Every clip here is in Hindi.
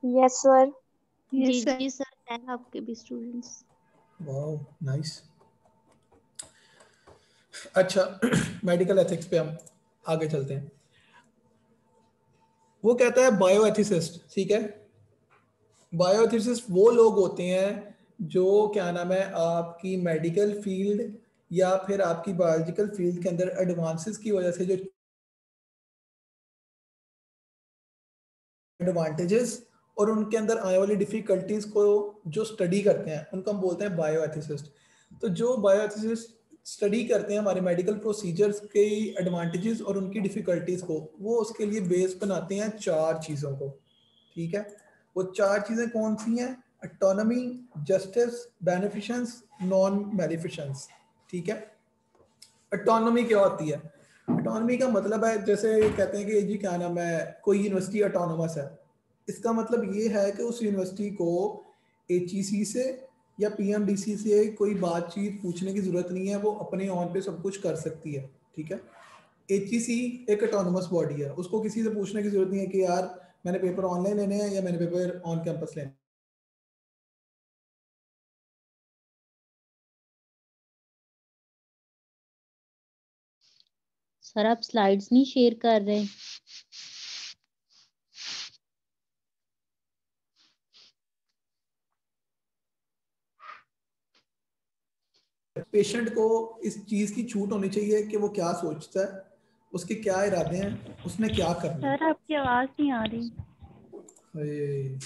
Yes sir. जी जी सर, है आपके भी स्टूडेंट्स। Wow nice. अच्छा मेडिकल एथिक्स पे हम आगे चलते हैं। वो कहता है बायोएथिसिस्ट, ठीक है। बायोएथिसिस्ट वो लोग होते हैं जो क्या नाम है आपकी मेडिकल फील्ड या फिर आपकी बायोलॉजिकल फील्ड के अंदर एडवांसेस की वजह से जो एडवांटेजेस और उनके अंदर आने वाली डिफिकल्टीज को जो स्टडी करते हैं उनको हम बोलते हैं बायोएथिसिस्ट। तो जो बायोएथिसिस्ट स्टडी करते हैं हमारे मेडिकल प्रोसीजर्स के एडवांटेजेस और उनकी डिफिकल्टीज को, वो उसके लिए बेस बनाते हैं 4 चीज़ों को, ठीक है। वो 4 चीज़ें कौन सी हैं? ऑटोनॉमी, जस्टिस, बेनिफिशंस, नॉन मेलिफिशंस, ठीक है। ऑटोनॉमी क्या होती है? ऑटोनॉमी का मतलब है, जैसे कहते हैं कि जी क्या नाम है कोई यूनिवर्सिटी ऑटोनोमस है, इसका मतलब ये है कि उस यूनिवर्सिटी को एचईसी से या पीएमडीसी से कोई बातचीत पूछने की जरूरत नहीं है, वो अपने ऑन पे सब कुछ कर सकती है, ठीक है। एचईसी एक ऑटोनोमस बॉडी है, उसको किसी से पूछने की जरूरत नहीं है कि यार मैंने पेपर ऑनलाइन लेने हैं या मैंने पेपर ऑन कैंपस लेने हैं। सर आप स्लाइड्स नहीं शेयर कर रहे। पेशेंट को इस चीज की छूट होनी चाहिए कि वो क्या सोचता है, उसके क्या इरादे हैं, उसने क्या करना है। सर आपकी आवाज नहीं आ रही। अरे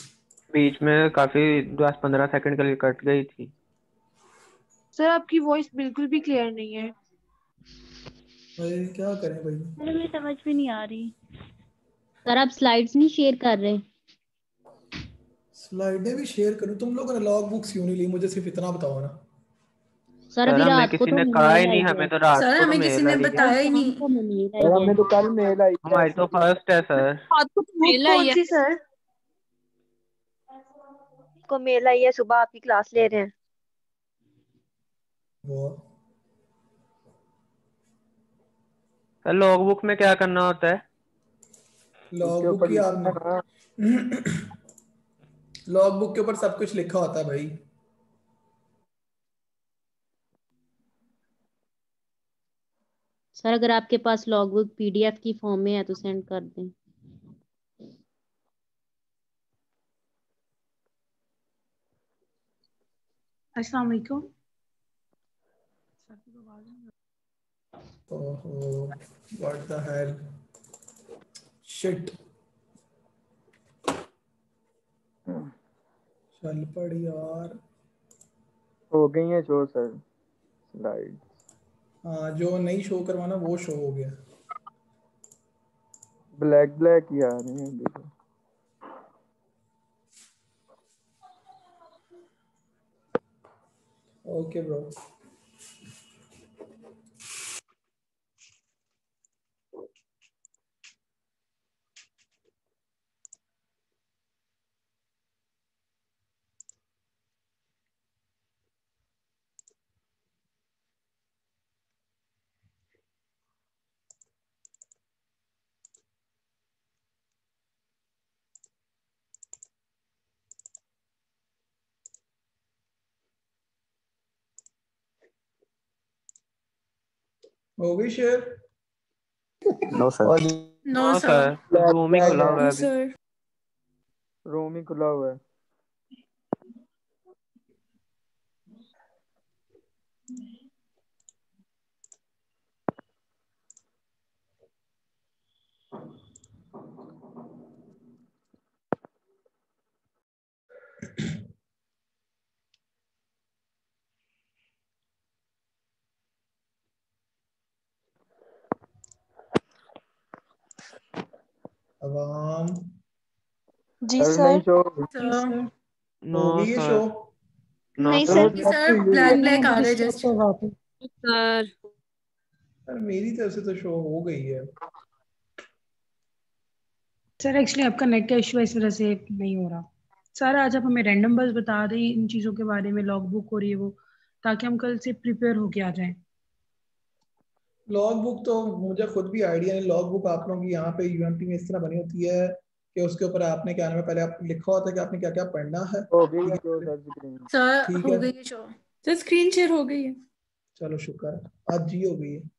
बीच में काफी 10-15 सेकंड के लिए कट गई थी। सर आपकी वॉइस बिल्कुल भी क्लियर नहीं है। अरे क्या करें भाई। सर मुझे समझ भी नहीं आ रही। सर आप स्लाइड्स नहीं शेयर कर रहे। स्लाइडें भी शेयर करूं? तुम लोगों ने लॉग बुक्स क्यों नहीं ली? मुझे सिर्फ इतना बताओ ना। सर सर अभी हमें रात को किसी तो ने कहा मेल ही नहीं, आई हमें है। तो रात सर को तो हमें किसी मेल ने आई है। बताया ही शाम नहीं। को मेल सर आई है। हमें तो कल मेल आई थी हमारी ऐसे तो ही। फर्स्ट है सर। आपको बुक मेल आई कौन है सी सर? को मेल आई है, सुबह आपकी क्लास ले रहे हैं। वो सर लॉग बुक में क्या करना होता है? लॉग उसके बुक ऊपर की लिखना है ना। आपने लॉग बुक के ऊपर सब कुछ लिखा होता है भाई। सर अगर आपके पास लॉगबुक पीडीएफ की फॉर्म में है तो सेंड कर दें। अस्सलाम वालेकुम। ओहो व्हाट द हेल शिट। चल पड़ यार। हो गई है शो सर स्लाइड। हाँ जो नहीं शो करवाना वो शो हो गया। ब्लैक ब्लैक ही आ रही है देखो। Okay bro. हो गई शेयर? No sir. और नो हाँ सर। सर, ब्लैक रूम ही ब्लैक खुला है, हुआ है अभी। सर रूम ही खुला हुआ है। अवाम जी सर नहीं सर। शो। सर नो हो गई ये शो? सर। नो नहीं सर। सर। नहीं सर, ब्लैक ब्लैक आ रहा है जस्ट। सर सर मेरी तरफ से तो शो हो गई है। सर एक्चुअली आपका नेट का इशू है, इस वजह से नहीं हो रहा। सर आज आप हमें रैंडम बस बता दें इन चीज़ों के बारे में, लॉग बुक और ये वो, ताकि हम कल से प्रिपेयर होके आ जाएं। लॉग बुक तो मुझे खुद भी आइडिया नहीं। लॉग बुक आप लोगों की यहाँ पे यूएमटी में इस तरह बनी होती है कि उसके ऊपर आपने क्या नाम है, पहले आप लिखा होता है कि आपने क्या क्या पढ़ना है। हो गई है शो सर स्क्रीन। सर ठीक हो है, गई है शो। सर स्क्रीन शेयर हो गई है। चलो शुक्र है, आज जी हो गई है।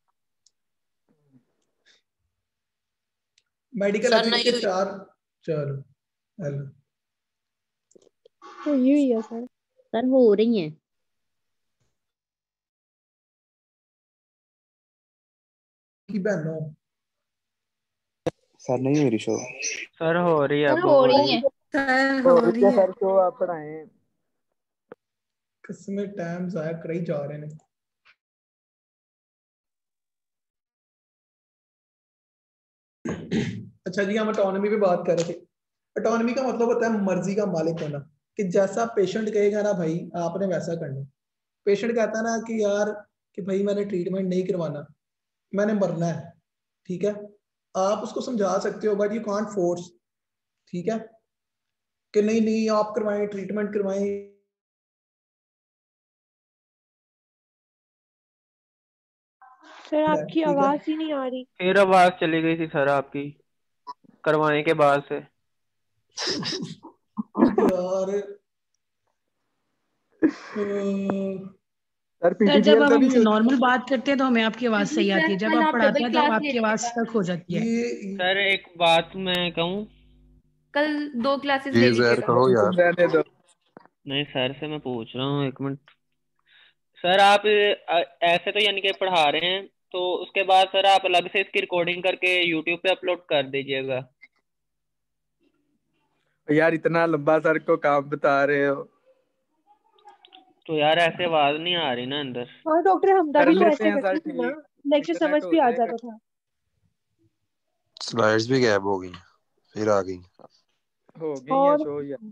मेडिकल सर एथिक्स नहीं के हुई। 4, चलो हेलो तो ये ही है सर। सर हो रही हैं। की बहनों, सर नहीं हुई शो। सर हो रही है, सर अब हो हो रही रही है। है। सर हो हो रही रही है है। सर शो, आप पढ़ाएं। किसमें टाइम जाया कर ही जा रहे हैं। अच्छा जी, हम ऑटोनॉमी पे बात कर रहे थे। ऑटोनॉमी का मतलब होता है मर्जी का मालिक होना, कि जैसा पेशेंट कहेगा ना भाई आपने वैसा करना। पेशेंट कहता है ना कि यार कि भाई मैंने ट्रीटमेंट नहीं करवाना, मैंने मरना है, ठीक है, आप उसको समझा सकते हो बट यू कांट फोर्स, ठीक है, कि नहीं नहीं आप करवाएं, ट्रीटमेंट करवाएं। सर आपकी ठीक है, आवाज ही नहीं आ रही। फिर आवाज चली गई थी सर आपकी करवाने के बाद से। यार सर सर जब पीटीजीएल आप तो नहीं हमसे हुई? नॉर्मल बात करते हैं तो हमें आपकी आवाज जी सही सर, आती है, जब कल आप आप पढ़ाते डबल हैं तो क्लास ले आपकी रहे थे आवाज कल। स्टक हो जाती है। ये सर एक बात मैं कहूँ? कल 2 क्लासेस जी ले ली थी जहर कल। कहो यार। रहने दो। नहीं सर से मैं पूछ रहा हूँ, एक मिनट। सर आप ऐसे तो यानी कि पढ़ा रहे हैं, तो उसके बाद सर आप अलग से इसकी रिकॉर्डिंग करके यूट्यूब पे अपलोड कर दीजिएगा। यार इतना लंबा सर को काम बता रहे हो। तो यार ऐसे आवाज नहीं आ रही ना अंदर। हाँ डॉक्टर हमदा कर भी तो लेते ऐसे हैं सर, करती थी ना, ठीक। लेक्चर इतना समझ तो भी हो आ जाएगा। जाता था। स्लाइड्स भी गैप हो गई, फिर आ गई। हो गई है और शो यार।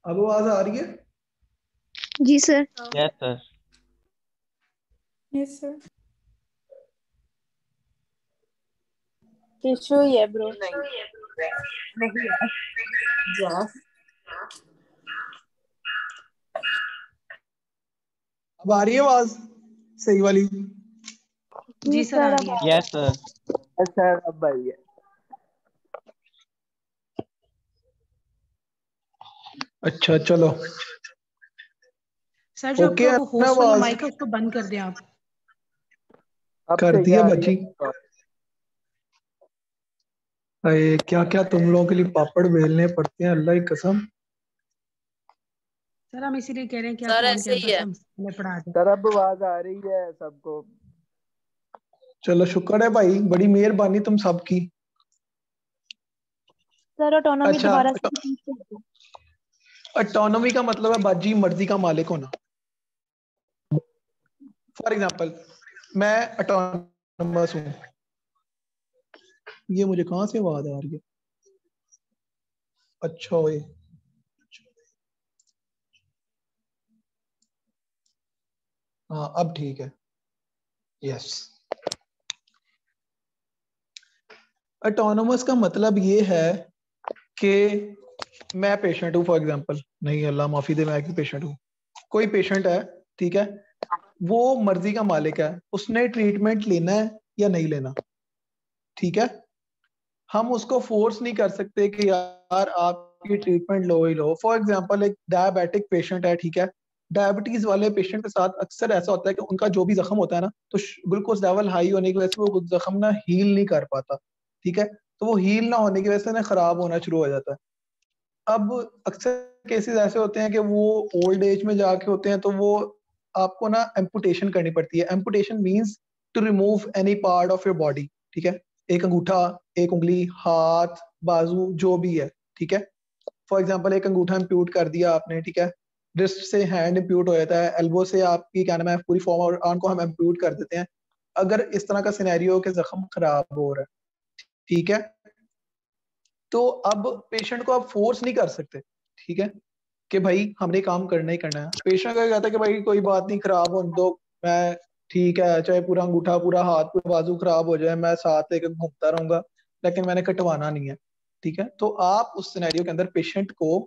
अब आवाज आ रही है? जी sir. Yes sir. Yes sir. Issue ही है ब्रो। नहीं नहीं यार। यस। अब आ रही है आवाज सही वाली? जी जी सर आ सर रही अब है। आ रही है। Yes sir. अच्छा अब भाई है। अच्छा चलो, सर जो ओके आपका है वो ना होस्ट वाला आवाज? माइक है उसको बंद कर दें आप। अब कर सही दिया आ रही बच्ची। है। अरे क्या क्या तुम लोगों के लिए पापड़ बेलने पड़ते हैं, अल्लाह की कसम। सर हम इसीलिए कह रहे हैं कि आप सर ऑन ऐसे ही कैंपस है। हम पहले पढ़ा दें। सर अब आवाज आ रही है सबको। चलो शुक्र है भाई, बड़ी मेहरबानी तुम सबकी। सर ऑटोनॉमी अच्छा, दोबारा से repeat कर दो। ऑटोनॉमी का मतलब है बाजी मर्जी का मालिक होना। फॉर एग्जाम्पल, मैं ऑटोनॉमस हूँ। ये मुझे कहाँ से आवाज आ रही है? अच्छा ओए, हाँ अब ठीक है। यस, ऑटोनोमस का मतलब ये है कि मैं पेशेंट हूँ, फॉर एग्जांपल, नहीं अल्लाह माफी दे, मैं पेशेंट हूँ, कोई पेशेंट है, ठीक है, वो मर्जी का मालिक है, उसने ट्रीटमेंट लेना है या नहीं लेना, ठीक है, हम उसको फोर्स नहीं कर सकते कि यार आप ये treatment low he low. For example एक डायबिटिक पेशेंट है, ठीक है, डायबिटीज वाले पेशेंट के साथ अक्सर ऐसा होता है कि उनका जो भी जख्म होता है ना, तो ग्लूकोज लेवल हाई होने की वजह से वो जख्म ना हील नहीं कर पाता, ठीक है। तो वो हील ना होने की वजह से ना खराब होना शुरू हो जाता है। अब अक्सर केसेस ऐसे होते हैं कि वो ओल्ड एज में जाके होते हैं, तो वो आपको ना एम्पुटेशन करनी पड़ती है। Amputation means to remove any part of your body, ठीक है। एक अंगूठा, एक उंगली, हाथ, बाजू, जो भी है, ठीक है। फॉर एग्जाम्पल एक अंगूठा इम्प्यूट कर दिया आपने, ठीक है। रिस्ट से हैंड इम्प्यूट हो जाता है, एल्बो से आपकी क्या नाम है पूरी फॉर्म और आर्म को हम इम्प्यूट कर देते हैं। अगर इस तरह का सिनेरियो के जख्म खराब हो रहा है, ठीक है, तो अब पेशेंट को आप फोर्स नहीं कर सकते, ठीक है, कि भाई हमने काम करना ही करना है। पेशेंट का कहता है कि भाई कोई बात नहीं, खराब होने दो, मैं ठीक है, चाहे पूरा अंगूठा, पूरा हाथ, पूरा बाजू खराब हो जाए, मैं साथ लेकर घूमता रहूंगा, लेकिन मैंने कटवाना नहीं है, ठीक है। तो आप उस सिनेरियो के अंदर पेशेंट को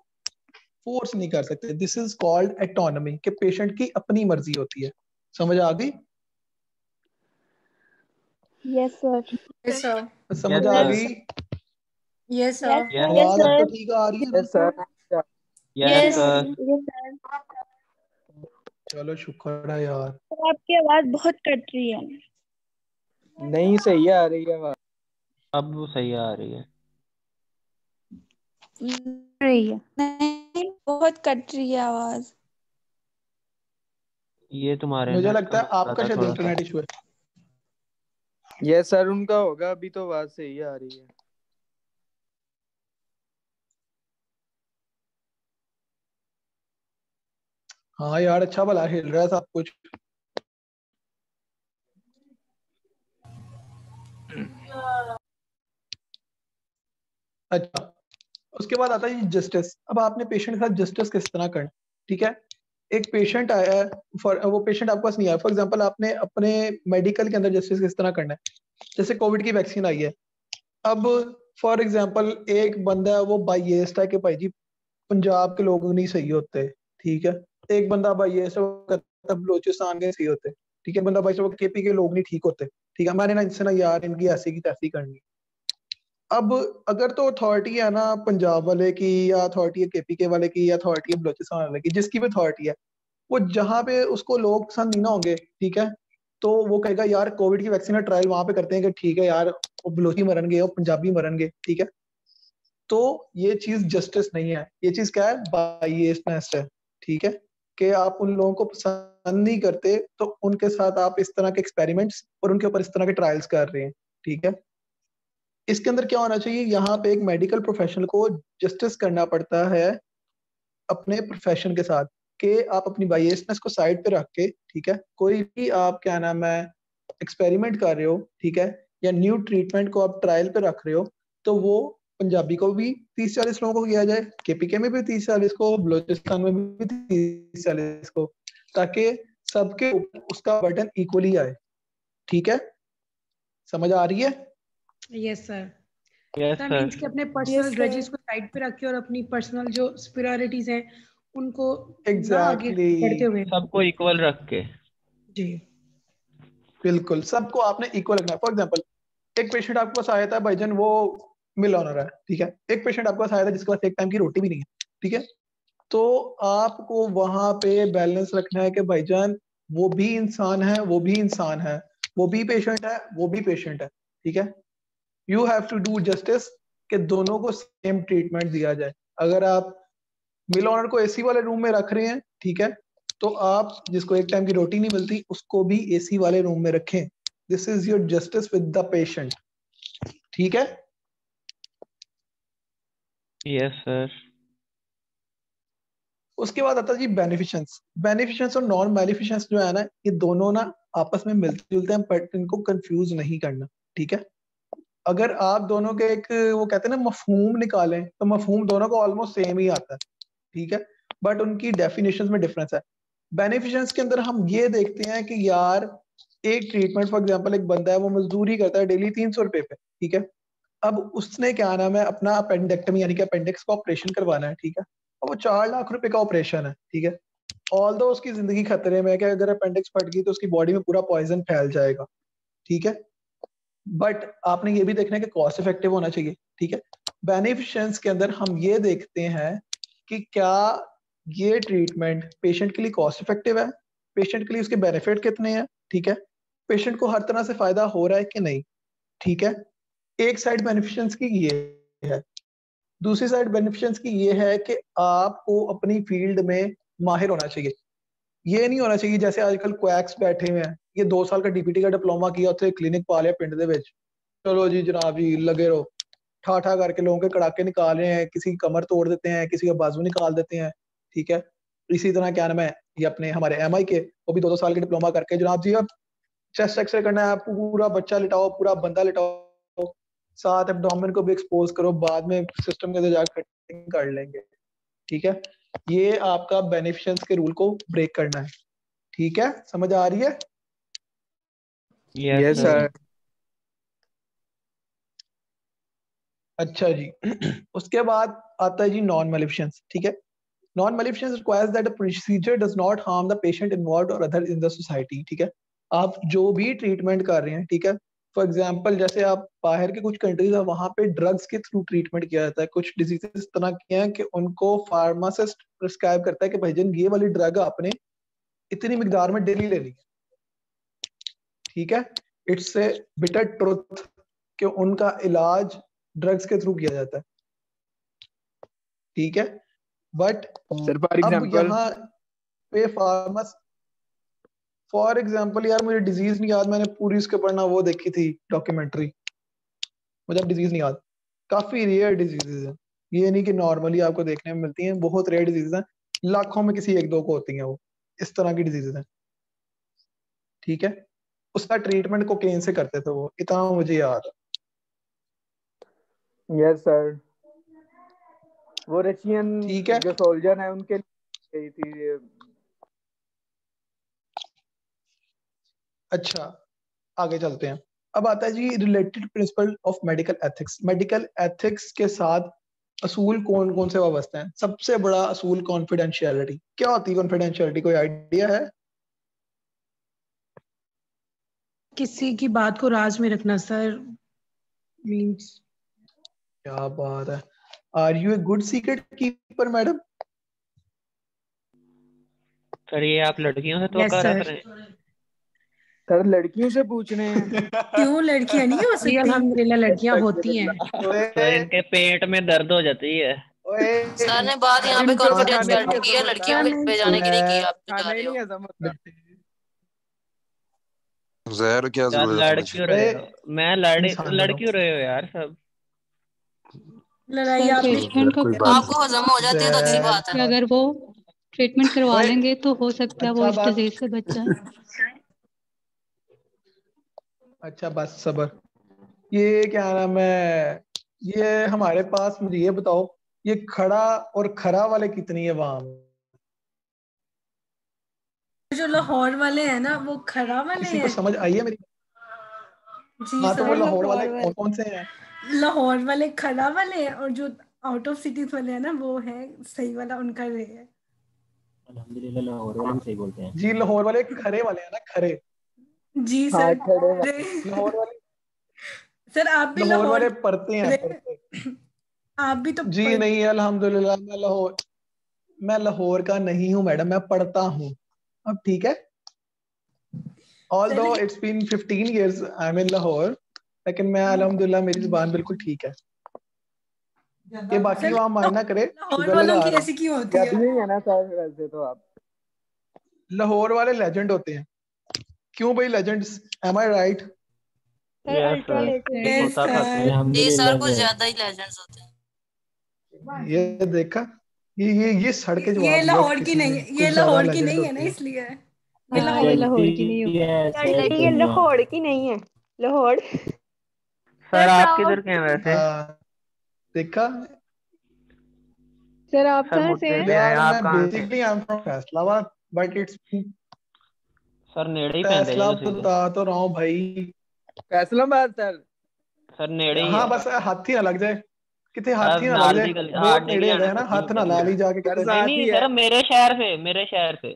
फोर्स नहीं कर सकते। दिस इज कॉल्ड एटोनमी, कि पेशेंट की अपनी मर्जी होती है। समझ आ गई? Yes sir. Yes sir. समझ यस आ सर। गई? Yes sir. यस आवाज अब तो ठीक आ रही है यस सर। बिल्कुल? Yes sir. चलो शुक्र है यार। तो आपकी आवाज बहुत कट रही है। नहीं, सही आ रही है आवाज। अब वो सही आ रही है। रही है। नहीं, बहुत कट रही है आवाज। ये तुम्हारे मुझे नेट का लगता है मसला आपका था शायद थोड़ा सा। इंटरनेट इशू है। यस सर, उनका होगा, अभी तो आवाज सही आ रही है। हाँ यार, अच्छा भला हिल रहा है सब कुछ। अच्छा, उसके बाद आता है जस्टिस। अब आपने पेशेंट के साथ जस्टिस किस तरह करना, ठीक है। एक पेशेंट आया है, वो पेशेंट आपके पास नहीं आया, फॉर एग्जांपल आपने अपने मेडिकल के अंदर जस्टिस किस तरह करना है। जैसे कोविड की वैक्सीन आई है, अब फॉर एग्जांपल एक बंदा है वो बाइएस्ट है कि भाई जी पंजाब के लोग नहीं सही होते, ठीक है। एक बंदा बाइएस्ट है, वो कहता है बलोचिस्तान के सही होते, ठीक है। बंदा बाइएस्ट, वो केपी के लोग नहीं ठीक होते, ठीक है। मैंने ना इनसे ना यार इनकी ऐसी की तैसी करनी। अब अगर तो अथॉरिटी है ना पंजाब वाले की, या अथॉरिटी है केपी के वाले की, या अथॉरिटी है बलोचिस्तान वाले की, जिसकी भी अथॉरिटी है, वो जहां पे उसको लोग पसंद नहीं ना होंगे, ठीक है, तो वो कहेगा यार कोविड की वैक्सीन का ट्रायल वहां पे करते हैं कि ठीक है यार, वो बलोची मरनगे, वो पंजाबी मरनगे, ठीक है। तो ये चीज जस्टिस नहीं है, ये चीज क्या है, बाइएसनेस है, ठीक है। कि आप उन लोगों को पसंद नहीं करते, तो उनके साथ आप इस तरह के एक्सपेरिमेंट्स और उनके ऊपर इस तरह के ट्रायल्स कर रहे हैं, ठीक है। इसके अंदर क्या होना चाहिए, यहाँ पे एक मेडिकल प्रोफेशनल को जस्टिस करना पड़ता है अपने प्रोफेशन के साथ, कि आप अपनी बायसनेस को साइड पे रख के, ठीक है, कोई भी आप क्या नाम है एक्सपेरिमेंट कर रहे हो, ठीक है, या न्यू ट्रीटमेंट को आप ट्रायल पे रख रहे हो, तो वो पंजाबी को भी 30-40 लोगों को किया जाए, केपीके में भी 30-40 को, बलोचिस्तान में भी 30-40 को, ताकि सबके ऊपर उसका बर्डन इक्वली आए, ठीक है। समझ आ रही है? Yes sir. Yes sir sir. Means कि अपने पर्सनल ग्रजेस को साइड पे रख के और अपनी पर्सनल जो सुपीरियरिटीज हैं उनको ना आगे एग्जैक्टली बढ़ते हुए। सबको इक्वल रख के। जी बिल्कुल, सबको आपने इक्वल रखना है। फॉर एग्जाम्पल एक पेशेंट आपके पास आया था भाईजान, वो मिल ऑनर है, ठीक है। एक पेशेंट आपके पास आया था जिसके पास एक टाइम की रोटी भी नहीं है, ठीक है। तो आपको वहां पे बैलेंस रखना है कि भाईजान वो भी इंसान है, वो भी इंसान है, वो भी पेशेंट है, वो भी पेशेंट है, ठीक है। You have to do justice कि दोनों को सेम ट्रीटमेंट दिया जाए। अगर आप मिल ऑनर को एसी वाले रूम में रख रहे हैं, ठीक है, तो आप जिसको एक टाइम की रोटी नहीं मिलती उसको भी एसी वाले रूम में रखें। This is your justice with the patient, ठीक है। Yes sir. उसके बाद आता है जी बेनिफिशंस। बेनिफिशंस और नॉन बेनिफिशंस जो है ना, ये दोनों ना आपस में मिलते जुलते हैं, बट इनको कंफ्यूज नहीं करना, ठीक है। अगर आप दोनों के एक वो कहते हैं ना मफहूम निकालें, तो मफहूम दोनों को ऑलमोस्ट सेम ही आता है, ठीक है, बट उनकी डेफिनेशंस में डिफरेंस है। बेनिफिशंस के अंदर हम ये देखते हैं कि यार एक ट्रीटमेंट, फॉर एग्जांपल एक बंदा है वो मजदूरी करता है डेली 300 रुपए पे, ठीक है। अब उसने क्या नाम है अपना अपेंडेक्टमी यानी कि अपेंडिक्स का ऑपरेशन करवाना है, ठीक है। और वो 4 लाख रुपए का ऑपरेशन है, ठीक है। ऑल दो उसकी जिंदगी खतरे में है कि अगर अपेंडिक्स फट गई तो उसकी बॉडी में पूरा पॉइजन फैल जाएगा, ठीक है। बट आपने ये भी देखना है कि कॉस्ट इफेक्टिव होना चाहिए, ठीक है। बेनिफिशियंस के अंदर हम ये देखते हैं कि क्या ये ट्रीटमेंट पेशेंट के लिए कॉस्ट इफेक्टिव है, पेशेंट के लिए उसके बेनिफिट कितने हैं, ठीक है, पेशेंट को हर तरह से फायदा हो रहा है कि नहीं, ठीक है। एक साइड बेनिफिशियंस की ये है, दूसरी साइड बेनिफिशियंस की ये है कि आपको अपनी फील्ड में माहिर होना चाहिए। ये नहीं होना चाहिए जैसे आजकल क्वैक्स बैठे हुए हैं, ये 2 साल का डीपीटी का डिप्लोमा किया, ਉੱਥੇ क्लिनिक पा लिया पिंड दे विच, चलो जी जनाब जी लगे रहो, ठा ठा करके लोगों के कड़ाके निकाल रहे हैं, किसी की कमर तोड़ देते हैं, किसी का बाजू निकाल देते हैं, ठीक है। इसी तरह क्या नाम है ये अपने हमारे एमआई के, वो भी 2 साल के डिप्लोमा करके जनाब जी अब चेस्ट एक्सरे करना है, पूरा बच्चा लिटाओ, पूरा बंदा लिटाओ, साथ एब्डोमेन को भी एक्सपोज करो, बाद में सिस्टम के अंदर जाकर कटिंग कर लेंगे, ठीक है। ये आपका बेनिफिशियंस के रूल को ब्रेक करना है, ठीक है, समझ आ रही है? Yes sir. अच्छा जी उसके बाद आता है जी नॉन मेलिफिशंस, ठीक है। Non maleficence requires that the procedure does not harm the patient involved और अदर इन द सोसाइटी, ठीक है। आप जो भी ट्रीटमेंट कर रहे हैं, ठीक है, फॉर एग्जांपल जैसे आप बाहर के कुछ कंट्रीज है वहां पे ड्रग्स के थ्रू ट्रीटमेंट किया जाता है, कुछ डिजीजेस इस तरह के हैं कि उनको फार्मासिस्ट प्रिस्क्राइब करता है कि भाईजान ये वाली ड्रग आपने इतनी मिकदार में डेली लेनी है, ठीक है। इट्स ए बिटर ट्रुथ कि उनका इलाज ड्रग्स के थ्रू किया जाता है, ठीक है। बट सर फॉर अब एग्जांपल यहाँ पे फॉर एग्जांपल यार मुझे डिजीज नहीं याद, मैंने पूरी उसके पढ़ना वो देखी थी डॉक्यूमेंट्री, मुझे अब डिजीज नहीं याद, काफी रेयर डिजीजेज हैं, ये नहीं कि नॉर्मली आपको देखने में मिलती हैं, बहुत रेयर डिजीज हैं, लाखों में किसी 1-2 को होती हैं वो, इस तरह की डिजीजेज हैं, ठीक है। उसका ट्रीटमेंट कोकेन से करते थे वो, इतना मुझे याद है। यस सर, वो रशियन ठीक है। जो सोल्जर है उनके लिए गई थी। अच्छा आगे चलते हैं। अब आता है जी related principle of medical ethics. Medical ethics के साथ असूल कौन कौन से वाबस्ते हैं? सबसे बड़ा असूल कॉन्फिडेंशियलिटी। क्या होती है कॉन्फिडेंशियलिटी, कोई आइडिया है? किसी की बात को राज में रखना सर, मींस। क्या बात है, are you a good secret keeper madam? Sir ये आप लड़कियों से तो यस कर सर। रहे हैं? सर लड़कियों से पूछ रहे हैं। क्यों लड़कियां नहीं हो सकती? अल्हम्दुलिल्लाह लड़कियां होती हैं। सर इनके पेट में दर्द हो जाती है। सर ने बात यहाँ पे कॉन्फिडेंशियलिटी की है, लड़कियों पे जाने की नहीं की, आप पे जा रहे हो। जहर क्या यार जरूरत लड़ है क्यों रहे हो? मैं लड़ क्यों रहे हो यार सब? लड़ाई आप ट्रीटमेंट का आपको हजम हो जाती है तो अच्छी बात है। अगर वो ट्रीटमेंट करवा लेंगे तो हो सकता है वो अच्छा इस डिजीज से बच जाए। अच्छा बस सबर, ये क्या नाम है, ये हमारे पास, मुझे ये बताओ ये खड़ा और खरा वाले कितनी है वहां? जो लाहौर वाले हैं ना वो खरा वाले किसी हैं। को समझ आई है मेरी? जी हाँ तो वो सर, लाहौर वाले कौन कौन से हैं? लाहौर वाले खरा वाले हैं, और जो आउट ऑफ सिटीज वाले हैं ना वो है सही वाला, उनका रे है। अल्हम्दुलिल्लाह लाहौर वाले भी सही बोलते हैं जी लाहौर वाले खरे वाले हैं ना, खरे। जी सर। लाहौर वाले, सर आप भी लाहौर लाहौर वाले पढ़ते हैं, पढ़ते। आप भी तो जी नहीं अल्हम्दुलिल्लाह, मैं लाहौर का नहीं हूँ मैडम, मैं पढ़ता हूँ अब, ठीक है। Although it's been 15 years I'm in Lahore, लेकिन मैं अल्हम्दुलिल्लाह मेरी जुबान बिल्कुल ठीक है। ये बाकी वहाँ मायना करे, लाहौर शुगर वालों लगा की रहा ऐसी क्यों होती है? है ना सर, वैसे तो आप लाहौर वाले लेजेंड होते हैं। क्यों भाई लेजेंड्स, एम आई राइट? जी सर कुछ ज्यादा ही लेजेंड्स होते हैं। ये देखा, ये सड़के ये जवाब दिया लाहौर की किसी नहीं ने, है, कुछ ये ज्यादा लाहौर की legend नहीं है ना, होते हैं। इसलिए ये लाहौर की नहीं हो। ये लाहौर की नहीं है, लाहौर। सर आप किधर के हैं वैसे? देखा सर आप सर कहाँ से मुझसे हैं? से हैं, आप मैं कहाँ से? Basically I am from Faisalabad, but it's sir नेड़े ही पैंदे जी ਤੁਸੀਂ बता तो रहा हूँ भाई। फैसलाबाद सर नेड़े ही हाँ है। बस हाथी ना लग जाए, कितने हाथी ना लग नाल जाए, दी गली बहुत आने भी नेड़े आना है ना, सर हाथ ना ला ली जाके कितने। नहीं सर मेरे शहर से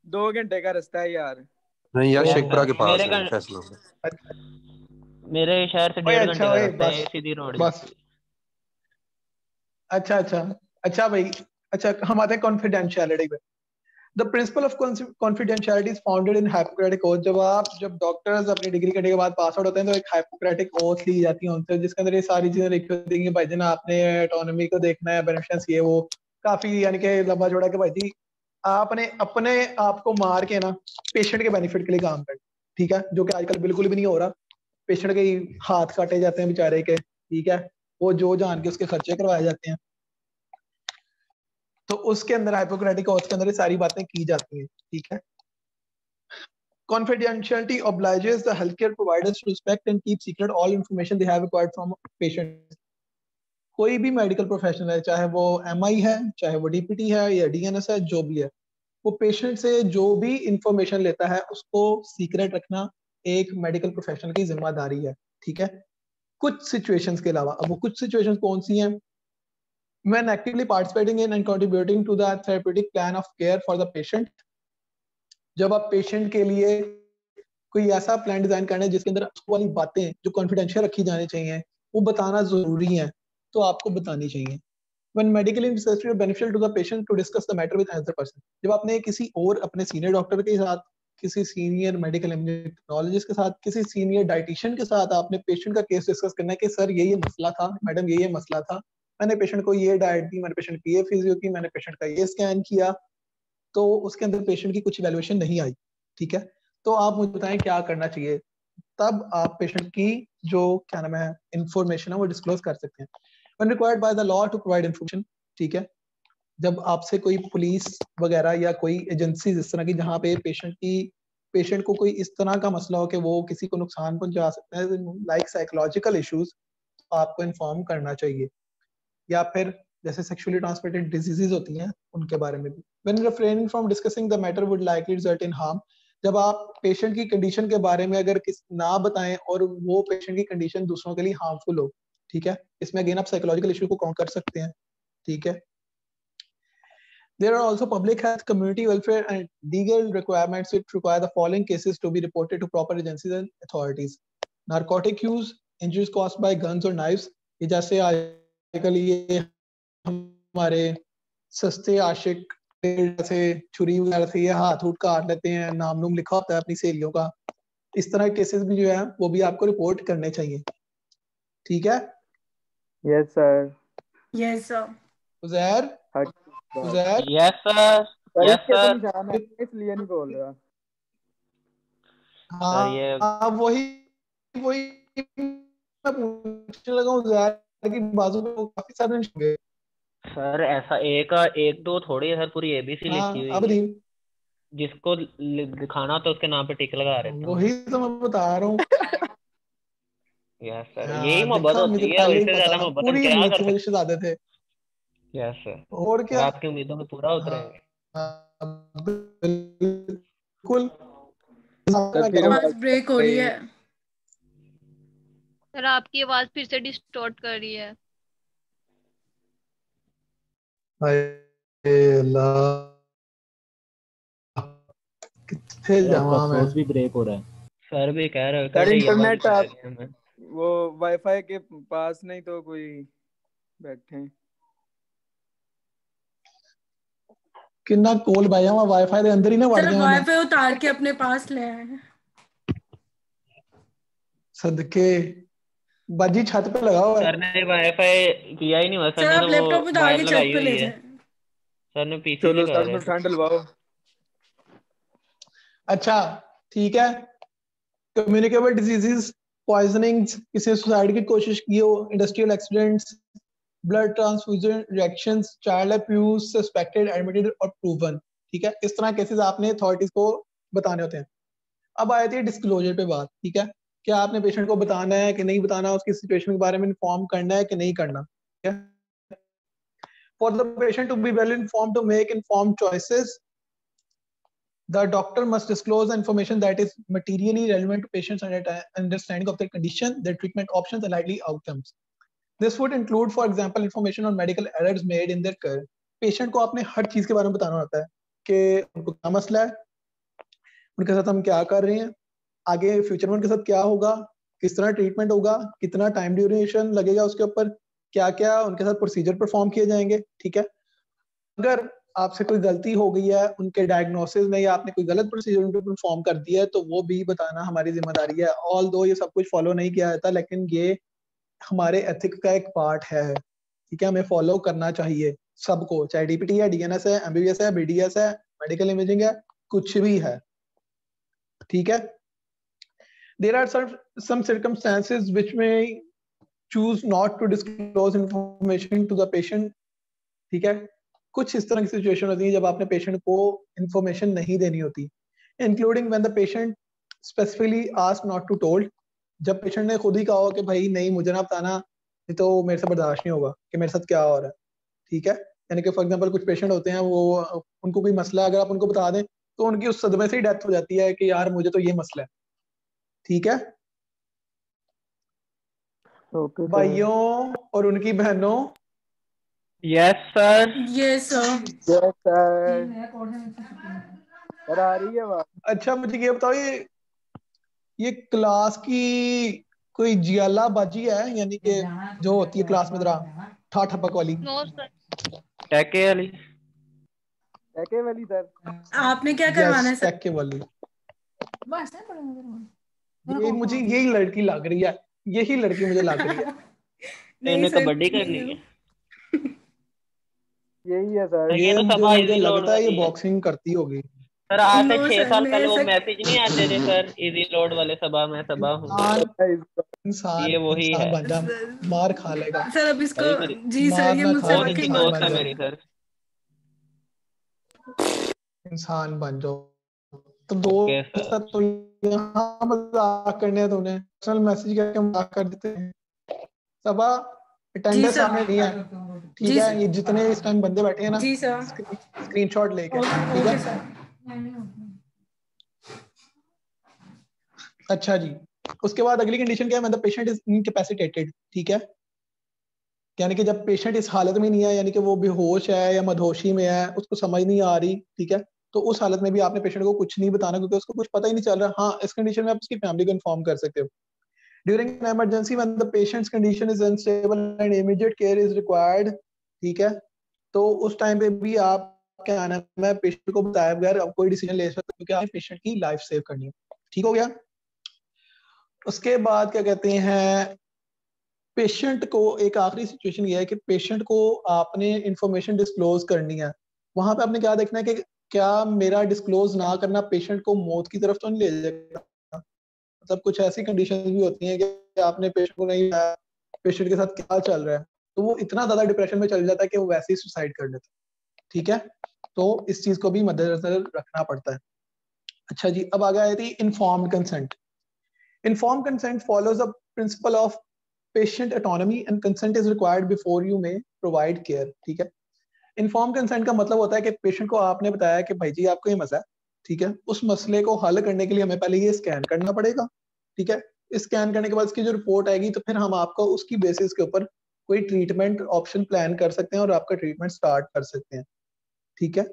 2 घंटे का रास्ता है यार। नहीं यार शेखपुरा के पास मेरे है फैसला। मेरे शहर से 1.5 घंटे का रास्ता है, सीधी रोड बस। अच्छा अच्छा अच्छा भाई, अच्छा, हम आते हैं कॉन्फिडेंशियलिटी पे। The principle of confidentiality is founded in Hippocratic Oath। जब डॉक्टर्स अपनी डिग्री करने के बाद पास आउट होते हैं तो एक हाइपोक्रेटिक ओथ ली जाती है उनसे, जिसके अंदर ये सारी चीजें लिखी होती हैं कि भाई जी ना आपने ऑटोनॉमी को देखना है, बेनिफिशियंस ये वो, काफी यानी कि लंबा जोड़ा के भाई जी आपने अपने आप को मार के ना पेशेंट के बेनिफिट के लिए काम करना, ठीक है, जो कि आजकल बिल्कुल भी नहीं हो रहा। पेशेंट के हाथ काटे जाते हैं बेचारे के, ठीक है, वो जो जान के उसके खर्चे करवाए जाते हैं। तो उसके अंदर हाइपोक्रेटिक ओथ के अंदर ये सारी बातें की जाती हैं, ठीक है। Confidentiality obliges the healthcare providers to respect and keep secret all information they have acquired from patient। कोई भी मेडिकल प्रोफेशनल है, चाहे वो MI है, चाहे वो DPT है या DNS है, जो भी है, वो पेशेंट से जो भी इंफॉर्मेशन लेता है उसको सीक्रेट रखना एक मेडिकल प्रोफेशनल की जिम्मेदारी है, ठीक है, कुछ सिचुएशंस के अलावा। अब वो कुछ सिचुएशंस कौन सी हैं? When actively participating in and contributing to the therapeutic plan of care for the patient। जब आप पेशेंट के लिए कोई ऐसा प्लान डिजाइन करना है जिसके अंदर वाली बातें जो कॉन्फिडेंशियल रखी जानी चाहिए वो बताना जरूरी है, तो आपको बतानी चाहिए। When medically necessary or beneficial to the patient to discuss the matter with another person। जब आपने किसी और अपने सीनियर डॉक्टर के साथ, किसी सीनियर मेडिकल इम्यूनोलॉजिस्ट के साथ, किसी सीनियर डाइटिशियन के साथ आपने पेशेंट का केस डिस्कस करना है कि सर ये मसला था, मैडम ये मसला था, मैंने पेशेंट को ये डाइट दी, मैंने पेशेंट की ये फिजियो की, मैंने पेशेंट का ये स्कैन किया, तो उसके अंदर पेशेंट की कुछ इवैल्यूएशन नहीं आई, ठीक है, तो आप मुझे बताएं क्या करना चाहिए। तब आप पेशेंट की जो क्या नाम है इंफॉर्मेशन है वो डिस्क्लोज कर सकते हैं। When required by the law to provide information, ठीक है, जब आपसे कोई पुलिस वगैरह या कोई एजेंसी इस तरह की जहाँ पे पेशेंट को कोई इस तरह का मसला हो कि वो किसी को नुकसान पहुंचा सकता है, लाइक साइकोलॉजिकल इश्यूज, आपको इन्फॉर्म करना चाहिए। या फिर जैसे सेक्सुअली ट्रांसमिटेड डिजीजेज होती हैं उनके बारे में भी। When refraining from discussing the matter would likely result in harm। जब आप पेशेंट की कंडीशन के बारे में अगर ना बताएं और वो पेशेंट की कंडीशन दूसरों के लिए हार्मफुल हो, ठीक है, इसमें अगेन आप साइकोलॉजिकल इशू को काउंट कर सकते हैं, ठीक है। There are also public health, community welfare and legal requirements which require the following cases to be reported to proper agencies and authorities। Narcotic use, injuries caused by guns or knives। ये जैसे आजकल ये हमारे सस्ते आशिक जैसे छुरी वगैरह से ये हाथ उठ काट लेते हैं, नाम नूम लिखा होता है अपनी सहेलियों का, इस तरह के केसेस भी जो है वो भी आपको रिपोर्ट करने चाहिए, ठीक है। Yes sir. Yes sir. Uzair Uzair yes sir, yes sir, इसलिए नहीं बोल रहा। हाँ ये वही मैं पूछने लगा उजैर की बाजू में वो काफी सारे होंगे सर। ऐसा एक दो थोड़ी है सर, पूरी ABC लिखी हुई अब है, जिसको दिखाना तो उसके नाम पे टिक लगा रहे थे। वही तो मैं बता रहा हूँ। यस सर, यही मोहब्बत होती है, इससे ज्यादा मोहब्बत हम क्या कर सकते थे। यस सर, और क्या आपकी उम्मीदों में पूरा उतरेंगे। बिल्कुल। आवाज ब्रेक हो रही है सर, आपकी आवाज फिर से डिस्टॉर्ट कर रही है। कितने जावा में भी ब्रेक हो रहा है। सर भी कह रहे सर इंटरनेट आप वो वाईफाई के पास नहीं तो कोई बैठे किन्ना कोल भाई हम वाईफाई ਦੇ ਅੰਦਰ ਹੀ ਨਾ ਵੜ जाए। वाईफाई उतार के अपने पास ले आए सदके बाजी छत पे लगा हुआ है। सर ने वाईफाई किया ही नहीं हुआ सर ने, आप लैपटॉप उतार के छत पे ले जाए। सर ने पीसी चलो से सर में फैन डलवाओ। अच्छा ठीक है। कम्युनिकेबल डिजीजेस, पॉइजनिंग्स, किसी सुसाइड की कोशिश की हो, industrial accidents, blood transfusion reactions, child abuse suspected, admitted और प्रूवन, ठीक है, इस तरह केसेस आपने अथॉरिटीज को बताने होते हैं। अब आए थे डिस्क्लोजर पे बात, ठीक है, क्या आपने पेशेंट को बताना है कि नहीं बताना, उसकी सिचुएशन के बारे में इन्फॉर्म करना है कि नहीं करना, ठीक है। For the patient to be well informed to make informed choices, the doctor must disclose the information that is materially relevant to patients' understanding of their condition, their treatment options, and likely outcomes. This would include, for example, information on medical errors made in their care. Patient को आपने हर चीज के बारे में बताना होता है कि उनको क्या मसला है, उनके साथ हम क्या कर रहे हैं, आगे फ्यूचर में उनके साथ क्या होगा, किस तरह ट्रीटमेंट होगा, कितना टाइम ड्यूरेशन लगेगा उसके ऊपर, क्या क्या उनके साथ प्रोसीजर परफॉर्म किए जाएंगे, ठीक है। अगर आपसे कोई गलती हो गई है उनके डायग्नोसिस में या आपने कोई गलत प्रोसीजर उनको परफॉर्म कर दिया है तो वो भी बताना हमारी जिम्मेदारी है। ऑल दो ये सब कुछ फॉलो नहीं किया जाता, लेकिन ये हमारे एथिक्स का एक पार्ट है, ठीक है। हमें फॉलो करना चाहिए सबको, चाहे डीपीटी है, डीएनएस है, एमबीबीएस है, बीडीएस है, मेडिकल इमेजिंग है, कुछ भी है, ठीक है। There are some circumstances which may choose not to disclose information to the patient, ठीक है। कुछ इस तरह की सिचुएशन होती है जब आपने पेशेंट को इंफॉर्मेशन नहीं देनी होती, including when the patient specifically ask not to told. जब पेशेंट ने खुद ही कहा हो कि भाई नहीं मुझे ना बताना, नहीं तो मेरे से बर्दाश्त नहीं होगा कि मेरे साथ क्या हो रहा है, ठीक है। यानी कि फॉर एग्जांपल कुछ पेशेंट होते हैं वो उनको कोई मसला अगर आप उनको बता दें तो उनकी उस सदमे से ही डेथ हो जाती है कि यार मुझे तो ये मसला है, ठीक है। ओके भाइयों और उनकी बहनों, yes sir. Yes sir. Yes sir आ रही है बात। अच्छा मुझे ये बताओ, ये क्लास की कोई जियाला बाजी है, यानी कि जो होती है क्लास में जरा ठा ठपक वाली? No sir. टैके वाली? टैके वाली सर। आपने क्या करवाना है सर? टैके वाली। ये मुझे यही लड़की लग रही है, यही लड़की मुझे लग रही है। इन्हें कबड्डी करनी है। यही है सर। ये तो मुझे सबा इजी लोड लगता है ये वाली है। बॉक्सिंग करती होगी। सर आज से नो 6 सर, साल मैं पहले वो ऐसा- मैसेज नहीं आते थे सर, इजी लोड वाले सबा में सबा हूँ। इंसान ये वही इंसान है। बन जा, मार खा लेगा। सर अब इसको अरे मेरी जी सर मार ये ना मुझसे खा, बहुत अच्छी वाकई इंसान दोस्त बन है जाओ, मेरी सर। इंसान बन जाओ। तो ओके दोस्त सर। तो यहाँ मजाक करने हैं, तूने पर्सनल मैसेज करके मजाक कर देते हैं। सबा जी अटेंडेंस सर। सामने नहीं है, ठीक जी है। सर। ये जितने इस टाइम बंदे बैठे हैं ना, जी सर। स्क्रीनशॉट लेके, ठीक ओके है। सर। अच्छा जी, उसके बाद अगली कंडीशन क्या है? मतलब पेशेंट इज इनकैपेसिटेटेड, ठीक है। यानी कि जब पेशेंट इस हालत में नहीं है, यानी कि वो बेहोश है या मदहोशी में है, उसको समझ नहीं आ रही, ठीक है, तो उस हालत में भी आपने पेशेंट को कुछ नहीं बताना, क्योंकि उसको कुछ पता ही नहीं चल रहा। हाँ, इस कंडीशन में आप उसकी फैमिली को इन्फॉर्म कर सकते हो। During an emergency when the patients condition is unstable and immediate care is required, ठीक है, तो उस टाइम पे भी आप क्या आना, मैं पेशेंट को बताया बगैर आप कोई डिसीजन ले सकते हो, क्योंकि आप पेशेंट की लाइफ सेव करनी है, ठीक हो गया। उसके बाद क्या कहते हैं, पेशेंट को एक आखिरी सिचुएशन ये है कि पेशेंट को आपने इंफॉर्मेशन डिस्क्लोज करनी है। वहां पे आपने क्या देखना है कि क्या मेरा डिस्क्लोज ना करना पेशेंट को मौत की तरफ तो नहीं ले जाएगा। मतलब कुछ ऐसी कंडीशन भी होती हैं कि आपने पेशेंट को नहीं बताया पेशेंट के साथ क्या चल रहा है, तो वो इतना ज्यादा डिप्रेशन में चल जाता है कि वो वैसे ही सुसाइड कर लेता है, ठीक है। तो इस चीज को भी मद्देनजर रखना पड़ता है। अच्छा जी, अब आगे आई थी informed consent. Informed consent follows the principle of patient autonomy and consent is required before you may provide care, ठीक है। इन्फॉर्म कंसेंट का मतलब होता है कि पेशेंट को आपने बताया कि भाई जी आपको ये मसला है, ठीक है, उस मसले को हल करने के लिए हमें पहले ये स्कैन करना पड़ेगा, ठीक है। स्कैन करने के बाद इसकी जो रिपोर्ट आएगी तो फिर हम आपको उसकी बेसिस के ऊपर कोई ट्रीटमेंट ऑप्शन प्लान कर सकते हैं और आपका ट्रीटमेंट स्टार्ट कर सकते हैं, ठीक है।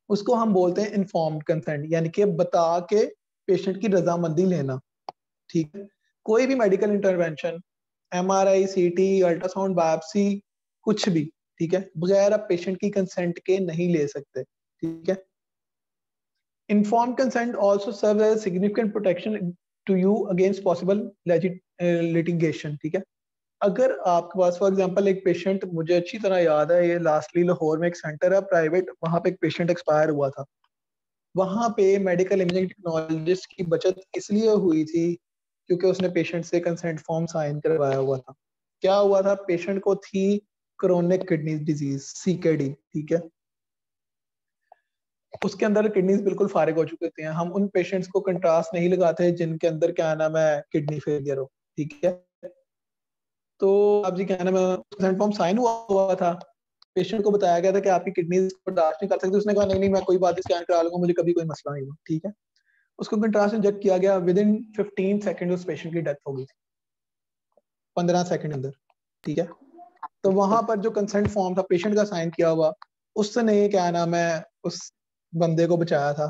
उसको हम बोलते हैं इन्फॉर्म्ड कंसेंट, यानी कि बता के पेशेंट की रजामंदी लेना, ठीक है। कोई भी medical intervention, MRI, CT, ultrasound, biopsy, कुछ भी, ठीक है, बगैर आप पेशेंट की कंसेंट के नहीं ले सकते, ठीक है। Informed consent also serve as significant protection to you against possible litigation, ठीक है। अगर आपके पास फॉर एग्जांपल एक पेशेंट, मुझे अच्छी तरह याद है, ये लास्टली लाहौर में एक सेंटर है प्राइवेट, वहां पे एक पेशेंट एक्सपायर हुआ था। वहां पे मेडिकल इमेजिंग टेक्नोलॉजिस्ट की बचत इसलिए हुई थी क्योंकि उसने पेशेंट से कंसेंट फॉर्म साइन करवाया हुआ था। क्या हुआ था? पेशेंट को थी क्रोनिक किडनी डिजीज, CKD, ठीक है। उसके अंदर किडनीज बिल्कुल फारिग हो चुके थे। हम उन पेशेंट्स को कंट्रास्ट नहीं लगाते जिनके अंदर क्या नाम है किडनी फेलियर हो, ठीक है। तो आप जी क्या नाम है, कंसेंट फॉर्म साइन हुआ था, पेशेंट को बताया गया था कि आपकी किडनी बर्दाश्त नहीं कर सकती, उसने कहा नहीं नहीं मैं कोई बात स्कैन करा लूंगा, मुझे कभी कोई मसला नहीं हुआ, ठीक है। उसको कंट्रास्ट इंजेक्ट किया गया, विद इन 15 सेकंड उस पेशेंट की डेथ हो गई थी, 15 सेकंड अंदर, ठीक है। तो वहां पर जो कंसेंट फॉर्म था पेशेंट का साइन किया हुआ, उसने क्या नाम है उस बंदे को बचाया था,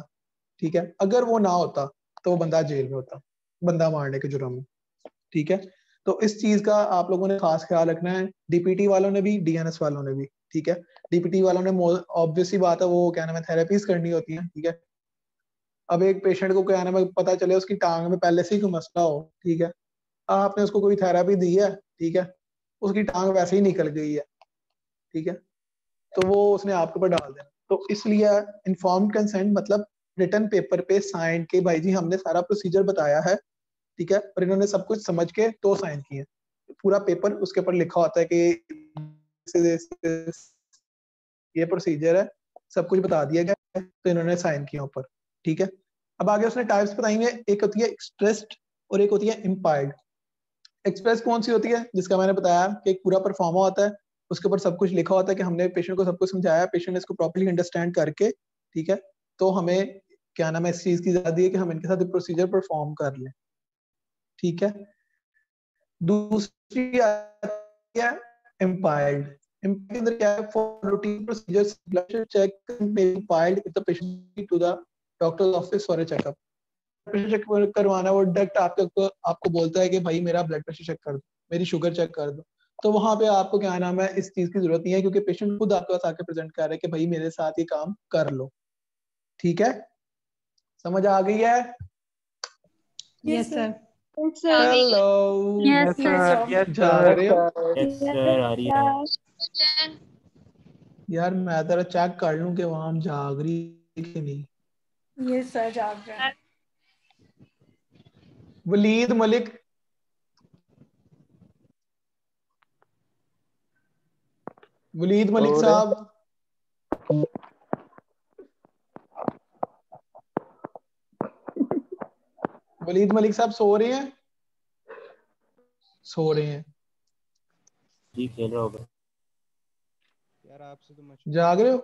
ठीक है। अगर वो ना होता तो वो बंदा जेल में होता, बंदा मारने के जुर्म में, ठीक है। तो इस चीज का आप लोगों ने खास ख्याल रखना है, DPT वालों ने भी, DNS वालों ने भी, ठीक है। डीपीटी वालों ने ऑब्वियस ही बात है वो क्या नाम है थेरेपीज करनी होती है, ठीक है। अब एक पेशेंट को क्या नाम है पता चले उसकी टांग में पहले से ही कोई मसला हो, ठीक है, आपने उसको कोई थेरेपी दी है, ठीक है, उसकी टांग वैसे ही निकल गई है, ठीक है, तो वो उसने आपके ऊपर डाल देना। तो इसलिए इन्फॉर्म्ड कंसेंट मतलब रिटन पेपर पे साइन के भाई जी हमने सारा प्रोसीजर बताया है, ठीक है, और इन्होंने सब कुछ समझ के तो साइन किए। पूरा पेपर उसके ऊपर लिखा होता है कि ये प्रोसीजर है, सब कुछ बता दिया गया है, तो इन्होंने साइन किया ऊपर, ठीक है। अब आगे उसने टाइप्स बताएंगे, एक होती है एक्सप्रेस्ड और एक होती है इम्पायर्ड। एक्सप्रेस कौन सी होती है, जिसका मैंने बताया कि एक पूरा परफॉर्मा होता है, उसके ऊपर सब कुछ लिखा होता है कि हमने पेशेंट को सब कुछ समझाया, पेशेंट ने इसको प्रॉपर्ली अंडरस्टैंड करके, ठीक है, तो हमें क्या नाम है इस चीज की आजादी है कि हम इनके साथ प्रोसीजर परफॉर्म कर लें, ठीक है। दूसरी आती है इम्पायर्ड। इम्पायर्ड के अंदर क्या है, for routine procedures blood pressure check may be impaired if the patient to the doctors office for a checkup. Pressure check करवाना, वो डायरेक्ट आपको बोलता है कि भाई मेरा ब्लड प्रेशर चेक कर दो, मेरी शुगर चेक कर दो, तो वहां पे आपको क्या नाम है इस चीज की जरूरत नहीं है, क्योंकि पेशेंट खुद आपके पास आके प्रेजेंट कर रहा है कि भाई मेरे साथ ये काम कर लो, ठीक है। समझ आ गई है? Yes sir. Hello yes sir. Yes जाग सर। रहे हो? यस सर आ रही है। यार मैं जरा चेक कर लूं कि वहां हम जाग रही है कि नहीं। यस सर जाग रहे हैं। वलीद मलिक, वलीद मलिक और साहब, वलीद मलिक साहब सो रहे हैं? सो रहे हैं। जी खेल रहा होगा। यार आपसे तो मशवरा जाग रहे हो?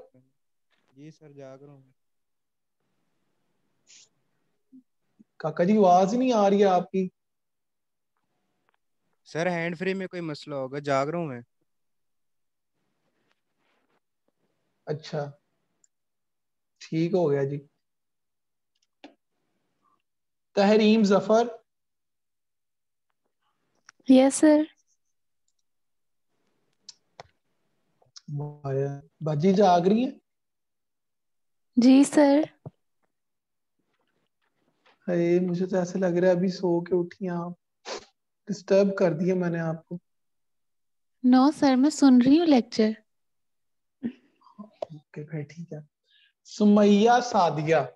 जी सर जाग रहा हूँ। काका जी आवाज ही नहीं आ रही है आपकी। सर हैंड फ्री में कोई मसला होगा, जाग रहा हूँ मैं। अच्छा ठीक हो गया जी। Tahreem Zafar, yes sir. बाजी जाग रही है? जी सर। अरे मुझे तो ऐसे लग रहा है अभी सो के उठी हैं आप, डिस्टर्ब कर दिया मैंने आपको। नो सर मैं सुन रही हूँ लेक्चर। ओके फिर ठीक है। सुमैया सादिया,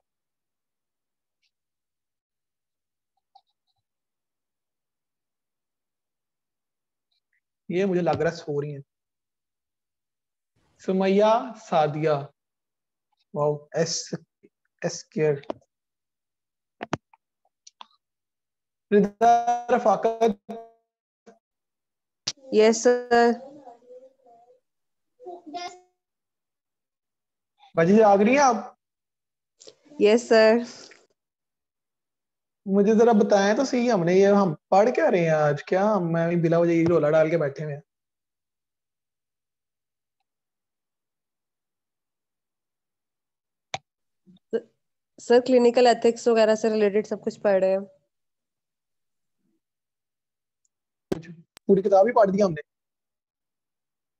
ये मुझे लग रहा है सो रही है। सुमैया सादिया, वाओ एस केयर। Rida Rafaqat, yes sir. बाजी जाग रही हैं आप? Yes sir. मुझे जरा बताएं तो सही, हमने ये हम पढ़ क्या रहे हैं आज? क्या मैं बिला वजह रोला डाल के बैठे हुए हैं? सर क्लिनिकल एथिक्स वगैरह से रिलेटेड सब कुछ पढ़ रहे हैं। पूरी किताब ही पढ़ दी हमने?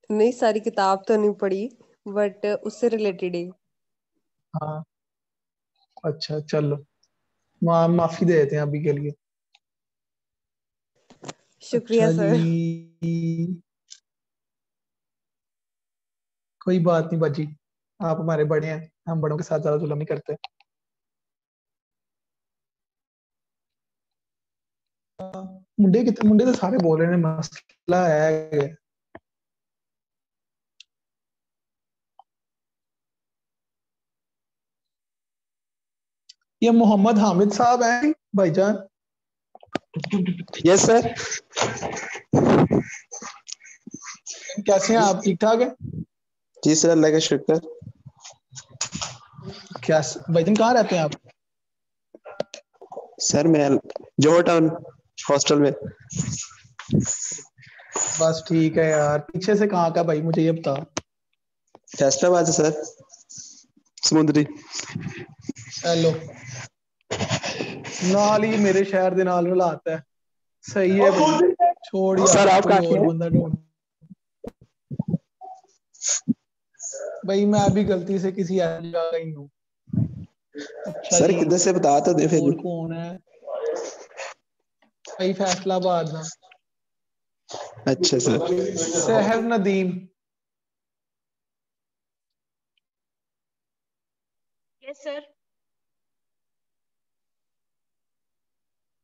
नहीं सारी किताब तो नहीं पढ़ी बट उससे रिलेटेड ही। हाँ अच्छा चलो, माफी दे देते हैं अभी के लिए। शुक्रिया अच्छा सर। जी कोई बात नहीं बाजी, आप हमारे बड़े हैं, हम बड़ों के साथ ज्यादा जुल्म नहीं करते। मुंडे तो सारे बोल रहे हैं मसला है। ये मोहम्मद हामिद साहब हैं भाईजान? Yes sir. कैसे हैं आप, ठीक ठाक है? जी सर अल्लाह का शुक्र। क्या भाईजान कहाँ रहते हैं आप? सर मैं जोहर टाउन हॉस्टल में। बस ठीक है यार, पीछे से कहाँ का भाई मुझे ये बता। फैसलाबाद है सर, समुंदरी। हेलो, नाल ही मेरे शहर दे नाल रलाता है। सही है भाई, छोड़ यार सर आप कोई कहाँ के और हैं? बंदा ढूंढ। भाई मैं अभी गलती से किसी ऐसी जगह गई हूँ। अच्छा सर जी, किधर से बता तो दे फिर और भी। कौन है भाई? फैसलाबाद ना। अच्छा सर। सहर नदीम। Yes sir.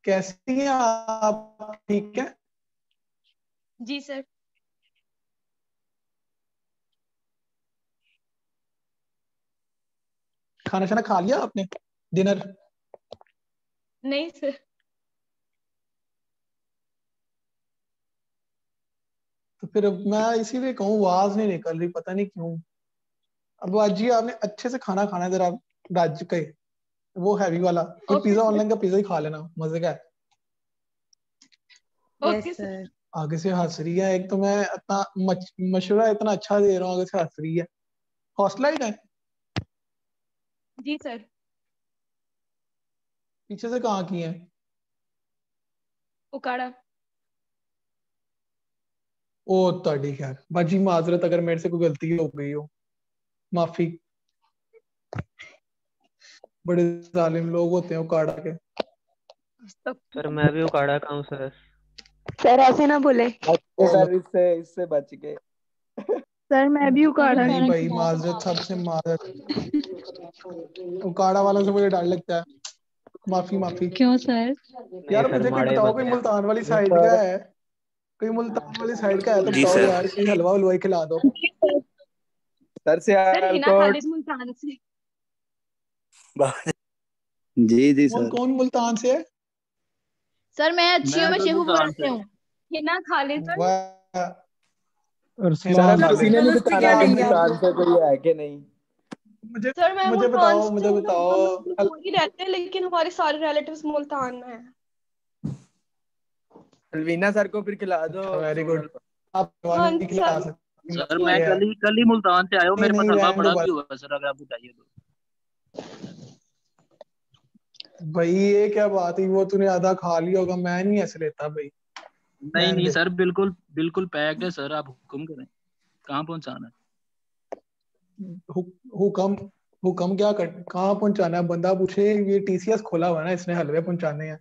कैसी हैं आप? ठीक है। जी सर। खाना शाना खा लिया आपने? डिनर? नहीं सर। तो फिर अब मैं इसीलिए कहूँ आवाज नहीं निकल रही, पता नहीं क्यों। अब आज जी आपने अच्छे से खाना खाना है जरा, राज्य के वो हैवी वाला। फिर ओके पिज्जा, सर। ऑनलाइन का पिज्जा ही खा लेना, मजे का है। Okay yes sir. सर। आगे से हंस रही है, एक तो मैं इतना मशवरा इतना अच्छा दे रहा हूँ, आगे से हंस रही है। हॉस्टलाइट है जी सर। पीछे से कहाँ की है? उकाड़ा। ओ ताड़ी खैर बाजी, माजरत अगर मेरे से कोई गलती हो गई हो, माफी। बड़े जालिम लोग होते हैं उकाड़ा के। सर मैं भी उकाड़ा का हूँ सर। सर ऐसे ना बोले। सर इससे बच गए। सर मैं भी उकाड़ा नहीं हूँ। भाई, माजरत, सबसे माजरत। उकाड़ा वालों से मुझे डर लगता है। माफी माफी। क्यों सर? नहीं यार सर, मुझे कोई माड़े बताओ, कोई बंदे हैं। मुल्तान वाली साइड का है? कोई मुल्तान वाली साइड का है तो जी बताओ सर। यार, कोई हलवा हलवाई खिला दो। सर से सर हिना सियालकोट। खालिद मुल्तान से। जी जी कौन सर। कौन मुल्तान से है? सर मैं अच्छी हूँ, मैं मैं तो शेखुपुरा मुल्तान से से। हूँ। हिना खालिद सर। वाह। सर अब किसी ने नहीं जबरदस्ती क्या बताना लेंगे आप मुल्तान लोग? से कोई है कि नहीं। मुझे सर मैं मुझे मुल्तान बताओ, से मुझे हूँ ना, बताओ। हम लोग दूर ही रहते हैं लेकिन हमारे सारे रिलेटिव्स मुल्तान में हैं। अलवीना सर को फिर खिला दो अच्छा वेरी गुड। सोनल। आप हलवा हाँ नहीं खिला सर। सकते, सर मसला मैं ये है। कल ही मुल्तान से आया हूँ, नहीं मेरे पास नहीं, हलवा रहने दो पड़ा भी बात। हुआ है सर, अगर आपको चाहिए तो। भाई ये क्या बात है, वो तूने आधा खा लिया होगा, मैं नहीं ऐसे लेता भाई। नहीं रहने नहीं दे। सर, बिल्कुल बिल्कुल पैक्ड है सर, आप हुक्म करें कहाँ पहुंचाना है। हुक्म हुक्म क्या कर, कहाँ पहुंचाना है? बंदा पूछे, ये टीसीएस खोला हुआ है ना, इसने हलवे पहुंचाने हैं।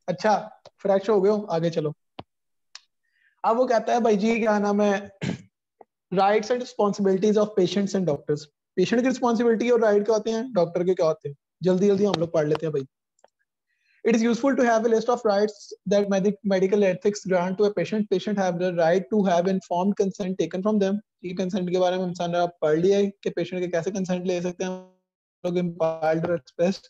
अच्छा फ्रेश हो गए हो, आगे चलो। अब वो कहता है भाई जी, क्या नाम है, rights and responsibilities of patients and doctors. Patient की रिस्पॉन्सिबिलिटी और राइट क्या होते हैं, डॉक्टर के क्या होते हैं? जल्दी जल्दी हम लोग पढ़ लेते हैं भाई। It is useful to have a list of rights that medical ethics grant to a patient. Patient have the right to have informed consent taken from them. ये consent के बारे में इंसान ने पढ़ लिया है कि patient के कैसे consent ले सकते हैं लोग, impartial expressed।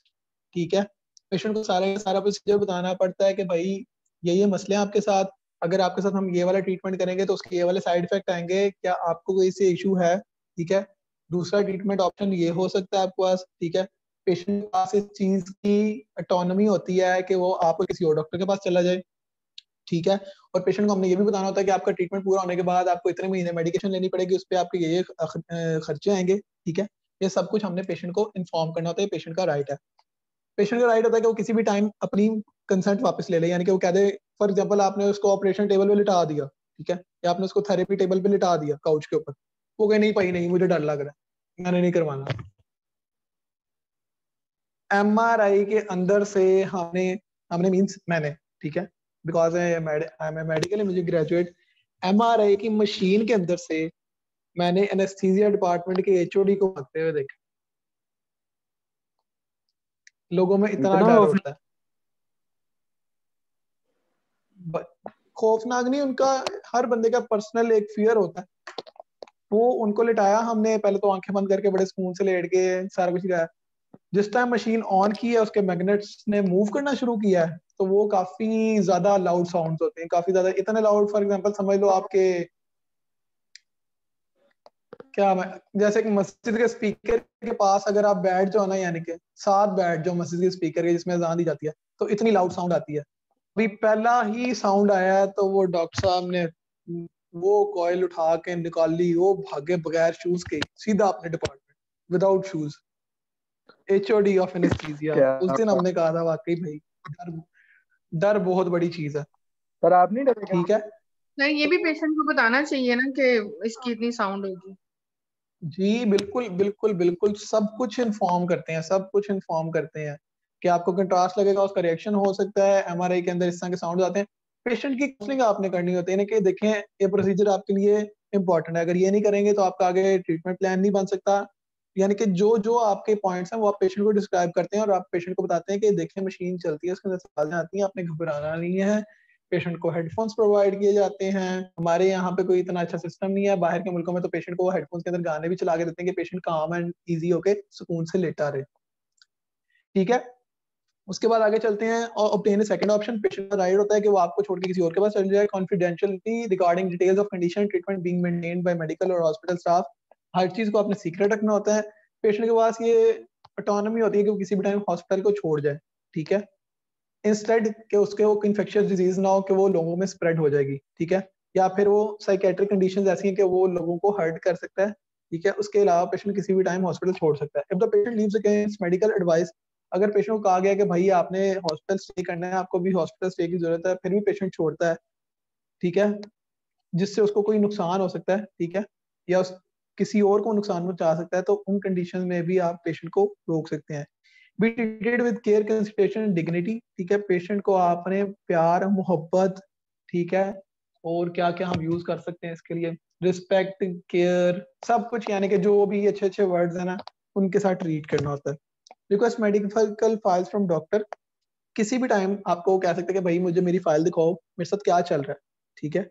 ठीक है, patient को सारा प्रोसीजर बताना पड़ता है कि भाई ये मसले हैं आपके साथ, अगर आपके साथ हम ये वाला ट्रीटमेंट करेंगे तो उसके ये वाले साइड इफेक्ट आएंगे, क्या आपको कोई से इशू है? ठीक है, दूसरा ट्रीटमेंट ऑप्शन ये हो सकता है आपके पास। ठीक है, पेशेंट के पास इस चीज की ऑटोनॉमी होती है कि वो आपको किसी और डॉक्टर के पास चला जाए। ठीक है, और पेशेंट को हमने ये भी बताना होता है कि आपका ट्रीटमेंट पूरा होने के बाद आपको इतने महीने मेडिकेशन लेनी पड़ेगी, उस पर आपके ये खर्चे आएंगे। ठीक है, ये सब कुछ हमने पेशेंट को इन्फॉर्म करना होता है, पेशेंट का राइट है। पेशेंट का राइट होता है कि वो किसी भी टाइम अपनी कंसर्ट वापस ले ले, यानी कि वो कह दे, फॉर एग्जाम्पल आपने उसको ऑपरेशन टेबल पे लिटा दिया, ठीक है, या आपने उसको थेरेपी टेबल पे लिटा दिया काउच के ऊपर, वो कहे नहीं भाई नहीं, मुझे डर लग रहा है, मैंने नहीं करवाना। एमआरआई के अंदर से हमने मींस मैंने, ठीक है, बिकॉज आई एम मेडिकल मुझे ग्रेजुएट, एमआरआई की मशीन के अंदर से मैंने एनेस्थीसिया डिपार्टमेंट के एचओडी को भागते हुए देखा। लोगों में इतना डर होता है। खौफनाक नहीं, उनका हर बंदे का पर्सनल एक फियर होता है। वो उनको लिटाया हमने, पहले तो आंखें बंद करके बड़े सुकून से लेट के सारा कुछ किया। जिस टाइम मशीन ऑन की है, उसके मैग्नेट्स ने मूव करना शुरू किया है, तो वो काफी ज्यादा लाउड साउंड्स होते हैं, काफी ज्यादा, इतने लाउड, फॉर एग्जांपल समझ लो आपके क्या मैं, जैसे कि मस्जिद के स्पीकर के पास अगर आप बैठ जाओ ना, यानी कि साथ बैठ जाओ मस्जिद के स्पीकर के जिसमें अजान दी जाती है, तो इतनी लाउड साउंड आती है। अभी पहला ही साउंड आया है तो वो डॉक्टर साहब ने वो कॉइल उठा के निकाल ली, वो भागे बगैर शूज के सीधा अपने department, without shoes, HOD of anaesthesia. उस दिन हमने कहा था वाकई भाई डर बहुत बड़ी चीज है। पर आप नहीं डरे? ठीक है, सर ये भी पेशेंट को बताना चाहिए ना कि इसकी इतनी साउंड होगी। जी बिल्कुल बिल्कुल बिल्कुल, सब कुछ इन्फॉर्म करते हैं, सब कुछ इन्फॉर्म करते हैं कि आपको कंट्रास्ट लगेगा, उसका रिएक्शन हो सकता है, एमआरआई के अंदर इस तरह के साउंड आते हैं। पेशेंट की काउंसलिंग आपने करनी होती है ना, कि देखें ये प्रोसीजर आपके लिए इंपॉर्टेंट है, अगर ये नहीं करेंगे तो आपका आगे ट्रीटमेंट प्लान नहीं बन सकता। यानी कि जो जो आपके पॉइंट्स हैं वो आप पेशेंट को डिस्क्राइब करते हैं और आप पेशेंट को बताते हैं कि देखें मशीन चलती है, उसके अंदर आवाजें आती हैं, आपने घबराना नहीं है। पेशेंट को हेडफोन्स प्रोवाइड किए जाते हैं। हमारे यहाँ पे कोई इतना अच्छा सिस्टम नहीं है, बाहर के मुल्कों में तो पेशेंट को हेडफोन्स के अंदर गाने भी चला के देते हैं कि पेशेंट काम एंड इजी होके सुकून से लेटा रहे। ठीक है, उसके बाद आगे चलते हैं और ऑब्टेन सेकंड ऑप्शन, पेशेंट का राइट होता है कि वो आपको छोड़ के किसी और के पास चल जाए। Confidentiality regarding details of condition treatment being maintained by medical और हॉस्पिटल स्टाफ, हर चीज को आपने सीक्रेट रखना होता है। पेशेंट के पास ये ऑटोनॉमी होती है कि वो किसी भी टाइम हॉस्पिटल को छोड़ जाए, ठीक है, इंस्टेड कि उसके वो इन्फेक्शियस डिजीज ना हो कि वो लोगों में स्प्रेड हो जाएगी, ठीक है, या फिर वो साइकेट्रिक कंडीशंस ऐसी हैं कि वो लोगों को हर्ट कर सकता है, ठीक है। उसके अलावा पेशेंट किसी भी टाइम हॉस्पिटल छोड़ सकता है। If the patient leaves against medical advice, अगर पेशेंट को कहा गया कि भाई आपने हॉस्पिटल स्टे करना है, आपको भी हॉस्पिटल स्टे की जरूरत है, फिर भी पेशेंट छोड़ता है, ठीक है, जिससे उसको कोई नुकसान हो सकता है, ठीक है, या किसी और को नुकसान पहुंचा सकता है, तो उन कंडीशन में भी आप पेशेंट को रोक सकते हैं। Be treated with care, consideration and dignity, ठीक है, पेशेंट को आपने प्यार मोहब्बत, ठीक है, और क्या क्या हम यूज कर सकते हैं इसके लिए, रिस्पेक्ट केयर सब कुछ, यानी कि जो भी अच्छे अच्छे वर्ड्स हैं ना उनके साथ ट्रीट करना होता है। Request medical files from doctor, किसी भी टाइम आपको कह सकते हैं कि भाई मुझे मेरी फाइल दिखाओ, मेरे साथ क्या चल रहा है, ठीक है।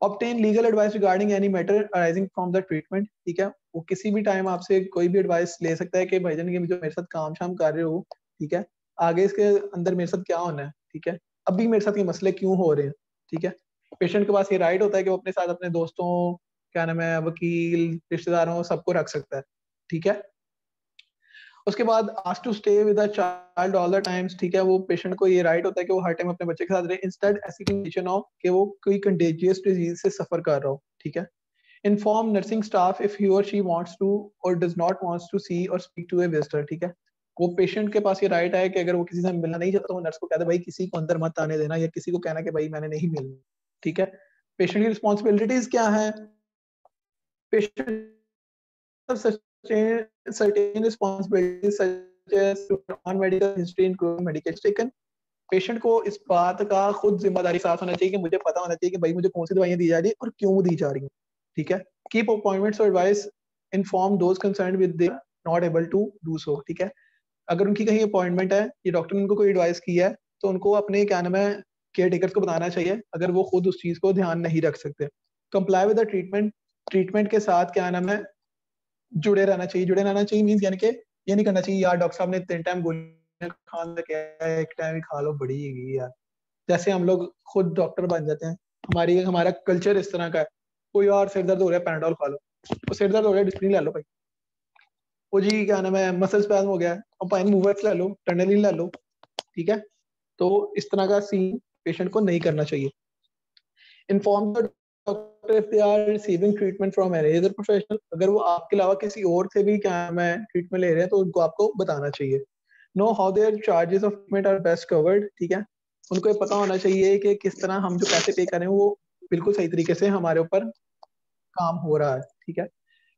Obtain legal advice regarding any matter arising from the treatment, ठीक है, वो किसी भी टाइम आपसे कोई भी एडवाइस ले सकता है कि भाईजान ये जो मेरे साथ काम शाम कर रहे हो, ठीक है, आगे इसके अंदर मेरे साथ क्या होना है, ठीक है, अभी मेरे साथ ये मसले क्यों हो रहे हैं, ठीक है। पेशेंट के पास ये राइट होता है कि वो अपने साथ अपने दोस्तों, क्या नाम है, वकील, रिश्तेदारों, सबको रख सकता है, ठीक है। उसके बाद ask to stay with the child all the times, ठीक है, वो पेशेंट को ये राइट होता है कि वो हर टाइम अपने बच्चे के साथ रहे, इंस्टेड ऐसी कंडीशन हो कि वो कोई कंटेजियस डिजीज से सफर कर रहा हो, ठीक है। Inform nursing staff if he और शी वांट्स टू और डज नॉट वांट्स टू सी और स्पीक टू ए विजिटर, ठीक है, वो पेशेंट के पास ये राइट है कि अगर वो किसी से मिलना नहीं चाहता तो वो नर्स को कहता है भाई किसी को अंदर मत आने देना, या किसी को कहना कि भाई मैंने नहीं मिलना, ठीक है। पेशेंट की रिस्पॉन्सिबिलिटीज क्या है, patient certain responsibilities such as on medical history including medication taken, patient को इस बात का खुद जिम्मेदारी साफ होना चाहिए कि मुझे पता होना चाहिए कि भाई मुझे कौन सी दवाइयां दी जा रही है और क्यों दी जा रही हैं, ठीक है। कीप अपॉइंटमेंट्स और advice inform those concerned with they not able to do so, ठीक है, अगर उनकी कहीं अपॉइंटमेंट है, ये डॉक्टर ने उनको कोई एडवाइस की है, तो उनको अपने क्या नाम है केयर टेकर्स को बताना चाहिए अगर वो खुद उस चीज को ध्यान नहीं रख सकते। Comply with the treatment, treatment के साथ क्या नाम है जुड़े रहना चाहिए। जुड़े रहना चाहिए मीन्स यानी कि ये नहीं करना चाहिए यार डॉक्टर साहब ने 3 टाइम गोलियां खाने लगे है, एक टाइम ही खा लो बड़ी है यार, जैसे हम लोग खुद डॉक्टर बन जाते हैं, हमारा कल्चर इस तरह का है, कोई और सिर दर्द हो रहा है पैराडोल खा लो, तो सिर दर्द हो गया डिस्प्लिन ले लो भाई, वो जी क्या नाम है मसल स्पैज्म हो गया है पाइन मूवर्स ले लो, टर्नलिन ले लो, ठीक है। तो इस तरह का सीन पेशेंट को नहीं करना चाहिए। Inform the doctor if they are receiving treatment from any other professional, अगर वो आपके अलावा किसी और से भी क्या नाम है ट्रीटमेंट ले रहे हैं तो उनको आपको बताना चाहिए। Know how their charges of treatment are best covered, ठीक है, उनको ये पता होना चाहिए कि किस तरह हम जो पैसे पे कर रहे हैं वो बिल्कुल सही तरीके से हमारे ऊपर काम हो रहा है, ठीक है।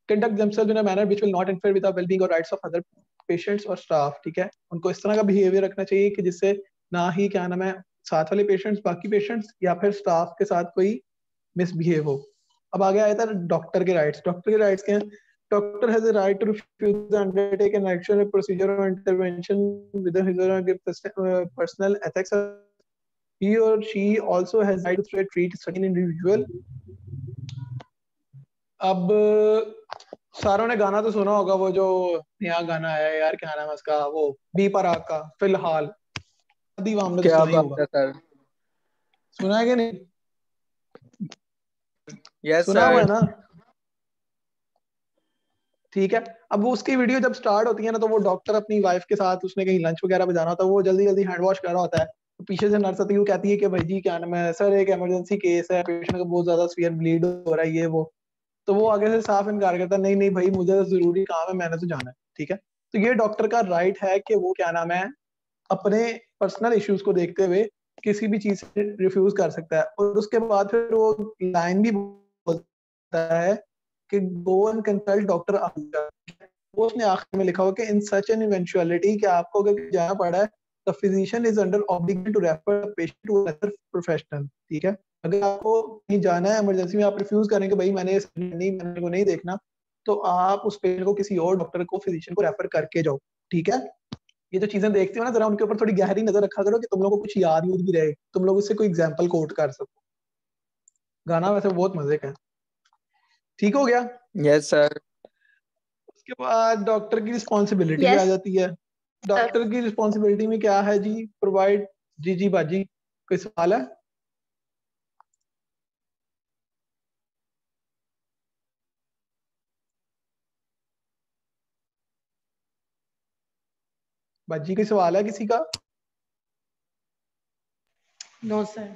Conduct themselves in a manner which will not interfere with the wellbeing और राइट्स ऑफ अदर पेशेंट्स और स्टाफ, ठीक है, उनको इस तरह का बिहेवियर रखना चाहिए कि जिससे ना ही क्या नाम है साथ वाले पेशेंट्स, बाकी पेशेंट्स या फिर स्टाफ के साथ कोई मिसबिहेव हो। अब आगे आया था डॉक्टर के राइट्स। डॉक्टर के राइट्स क्या हैं? Doctor has a right to refuse the undertaken action, procedure और intervention with his personal ethics. He or she also has right to treat certain individual. अब सारों ने गाना तो सुना होगा, वो जो नया गाना है यार, क्या नाम है उसका, वो बी पराग का फिलहाल, दीवाम ने क्या सुना ही बात होगा, है सर? सुना है कि नहीं? यस सुना हुआ है सर। ना? ठीक है। अब वो उसकी वीडियो जब स्टार्ट होती है ना, तो वो डॉक्टर अपनी वाइफ के साथ, उसने कहीं लंच वगैरह पे जाना होता है, वो जल्दी जल्दी हैंड वॉश कर रहा होता है, तो पीछे से नर्स आती है, वो कहती है कि भाई जी क्या नाम है सर, एक इमरजेंसी केस है, पेशेंट को बहुत ज्यादा सीवियर ब्लीड हो रहा है ये वो, तो वो आगे से साफ इनकार करता है, नहीं नहीं भाई मुझे तो जरूरी काम है, मैंने तो जाना है, ठीक है। तो ये डॉक्टर का राइट है कि वो क्या नाम है अपने पर्सनल इश्यूज को देखते हुए किसी भी चीज से रिफ्यूज कर सकता है, और उसके बाद फिर वो लाइन भी बोलता है कि go and consult doctor Ahuja. वो उसने आखिर में लिखा हुआ कि इन सच एन इवेंचुअलिटी कि आपको अगर जाना पड़ा है the physician is under obligation to refer the patient to another professional. ठीक है, अगर आपको कहीं जाना है इमरजेंसी में, आप रिफ्यूज करेंगे भाई मैंने मेरे को नहीं देखना, तो आप उस पेशेंट को किसी और डॉक्टर को, फिजिशियन को रेफर करके जाओ। ठीक है, ये जो चीजें देखते हो ना, जरा उनके ऊपर थोड़ी गहरी नजर रखा करो कि तुम लोगों को कुछ याद भी रहे, तुम लोग उससे कोई एग्जांपल कोट कर सको। गाना वैसे बहुत मजे का है। ठीक हो गया? Yes sir. उसके बाद डॉक्टर की रिस्पॉन्सिबिलिटी आ जाती है। डॉक्टर की रिस्पॉन्सिबिलिटी में क्या है जी? प्रोवाइड। जी बाजी, कोई सवाल है? बाजी कोई सवाल है किसी का? No sir.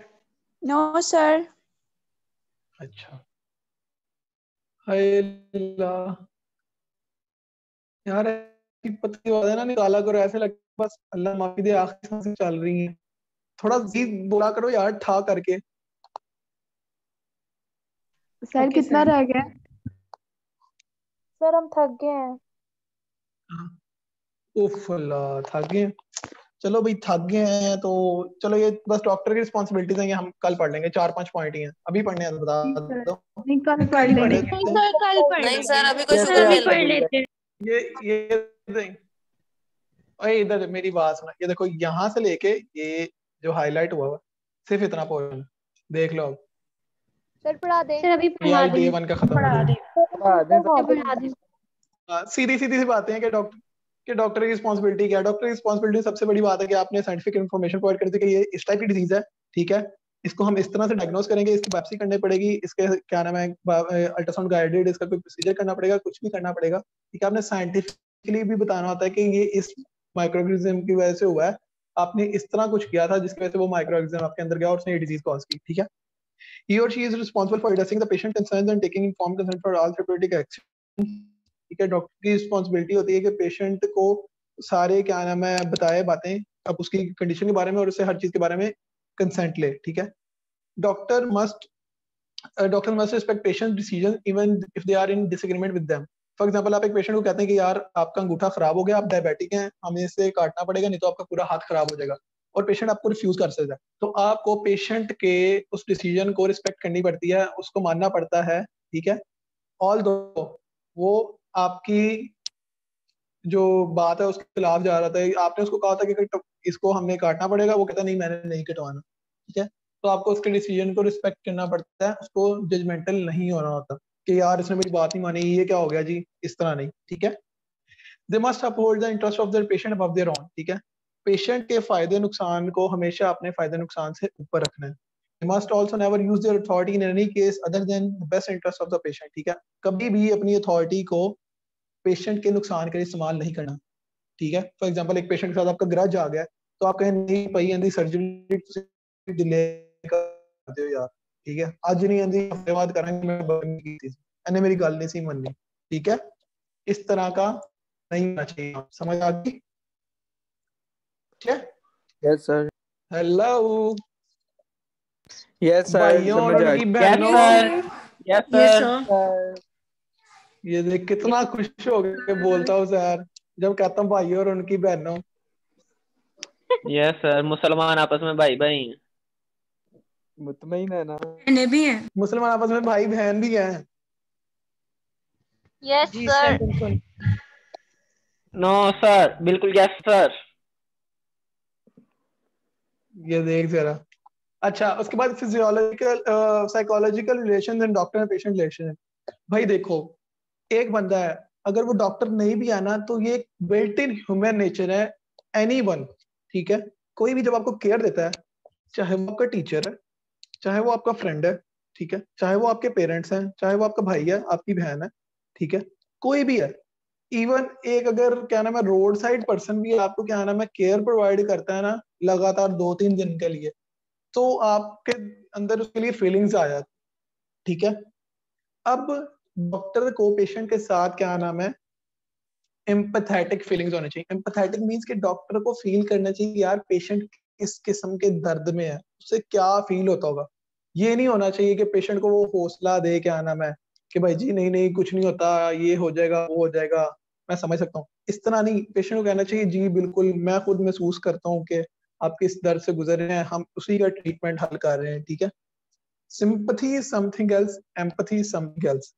No sir. अच्छा, हाय अल्लाह यार, पता है ना, निकाला करो ऐसे लगता बस अल्लाह माफी दे आखिरी सांसें चल रही हैं। थोड़ा जी बोला करो यार, ठा करके। सर कितना रह गया? सर हम थक गए हैं। उफ अल्लाह, थक गए। चलो भाई थक गए हैं तो चलो, ये बस डॉक्टर की रिस्पॉन्सिबिलिटीज हैं, ये हम कल पढ़ लेंगे। 4-5 पॉइंट ही हैं, अभी पढ़ने हैं तो बता दो। नहीं कल पढ़ लेंगे। नहीं सर अभी कोई शुगर मिल पढ़ लेते। ये ओए इधर मेरी बात सुना, ये देखो यहाँ से लेके ये जो हाईलाइट हुआ हुआ सिर्फ इतना पोर्शन देख लो। सर पढ़ा दे। सर अभी ये आज डे 1 का खत्म पढ़ा दे। पढ़ा दे। सीधी सी बातें हैं कि डॉक्टर की रिस्पॉन्सिबिलिटी क्या है। डॉक्टर की रिस्पॉन्सिबिलिटी सबसे बड़ी बात है कि आपने साइंटिफिक इन्फॉर्मेशन प्रोवाइड कर दी कि ये इस टाइप की डिजीज है। ठीक है, इसको हम इस तरह से डायग्नोस करेंगे, इसकी बायोप्सी करनी पड़ेगी, इसके क्या नाम है, अल्ट्रासाउंड गाइडेड इसका कोई प्रोसीजर करना पड़ेगा, कुछ भी करना पड़ेगा। ठीक है, आपने साइंटिफिकली भी बताना होता है कि ये इस माइक्रोऑर्गेनिज्म की वजह से हुआ है, आपने इस तरह कुछ किया था जिसकी वजह से वो माइक्रोऑर्गेनिज्म आपके अंदर गया और उसने ये डिजीज कॉज की। ठीक है, he or she is responsible for addressing the patient concerns and taking informed consent for all therapeutic action। ठीक है, डॉक्टर की रिस्पॉन्सिबिलिटी होती है कि पेशेंट को सारे क्या नाम है बताए बातें, अब उसकी कंडीशन के बारे में और उससे हर चीज के बारे में कंसेंट ले। ठीक है, doctor must respect patient decision even if they are in disagreement with them. For example, आप एक पेशेंट को कहते हैं कि यार आपका अंगूठा खराब हो गया, आप डायबिटिक हैं, हमें इसे काटना पड़ेगा नहीं तो आपका पूरा हाथ खराब हो जाएगा, और पेशेंट आपको रिफ्यूज कर सकता है, तो आपको पेशेंट के उस डिसीजन को रिस्पेक्ट करनी पड़ती है, उसको मानना पड़ता है। ठीक है, ऑल्दो वो आपकी जो बात है उसके खिलाफ जा रहा था, आपने उसको कहा था कि इसको हमें काटना पड़ेगा, वो कहता नहीं मैंने नहीं कटवाना। ठीक है, तो आपको उसके डिसीजन को रिस्पेक्ट करना पड़ता है, उसको जजमेंटल नहीं होना होता कि यार इसने मेरी बात नहीं मानी, ये क्या हो गया जी, इस तरह नहीं। ठीक है, they must uphold the interest of their patient above their own. ठीक है, पेशेंट के फायदे नुकसान को हमेशा अपने फायदे नुकसान से ऊपर रखना है। They must also never use their authority in any case other than the best interest of the patient। ठीक है, कभी भी अपनी अथॉरिटी को पेशेंट के नुकसान के लिए इस्तेमाल नहीं करना। ठीक है, फॉर एग्जांपल एक पेशेंट के साथ आपका ग्रज आ गया तो आप कहें नहीं भाई अंधी सर्जरी डिले कर दो यार। ठीक है, आज नहीं अंधी हफ्ते बाद करेंगे, मैंने मेरी गल नहीं सी मननी। ठीक है, इस तरह का नहीं होना चाहिए। समझ आ गई? Yes sir. Hello yes sir, भाइयों और उनकी बहनों। Yes sir. ये देख कितना खुश हो के बोलता हूँ सर जब कहता हूँ भाइयों और उनकी बहनों। यस सर, मुसलमान आपस में भाई भाई हैं। मुतमईन है ना? बहनें भी हैं। मुसलमान आपस में भाई बहन भी हैं। Yes sir. नो सर, बिल्कुल यस सर। ये देख जरा। अच्छा, उसके बाद physiological psychological relations and doctor and patient relation. भाई देखो, एक बंदा है अगर वो डॉक्टर नहीं भी है ना, तो ये बिल्ट इन ह्यूमन नेचर है एनीवन। ठीक है, कोई भी जब आपको केयर देता है, चाहे वो आपका टीचर है, चाहे वो आपका फ्रेंड है, ठीक है, चाहे वो आपके पेरेंट्स हैं, चाहे वो आपका भाई है, आपकी बहन है, ठीक है, कोई भी है, इवन एक अगर क्या नाम है रोड साइड पर्सन भी आपको क्या नाम है केयर प्रोवाइड करता है ना लगातार 2-3 दिन के लिए, तो आपके अंदर उसके लिए फीलिंग्स आ जाती। ठीक है, अब डॉक्टर को पेशेंट के साथ क्या नाम है एम्पैथेटिक फीलिंग्स होनी चाहिए। एम्पैथेटिक मींस कि डॉक्टर को फील करना चाहिए यार पेशेंट किस किस्म के दर्द में है, उससे क्या फील होता होगा। ये नहीं होना चाहिए कि पेशेंट को वो हौसला दे क्या नाम है कि भाई जी नहीं नहीं कुछ नहीं होता, ये हो जाएगा वो हो जाएगा, मैं समझ सकता हूँ। इस तरह नहीं, पेशेंट को कहना चाहिए जी बिल्कुल मैं खुद महसूस करता हूँ कि आप किस दर्द से गुजर रहे हैं, हम उसी का ट्रीटमेंट हल कर रहे हैं, ठीक है। Sympathy is something else, empathy is something else.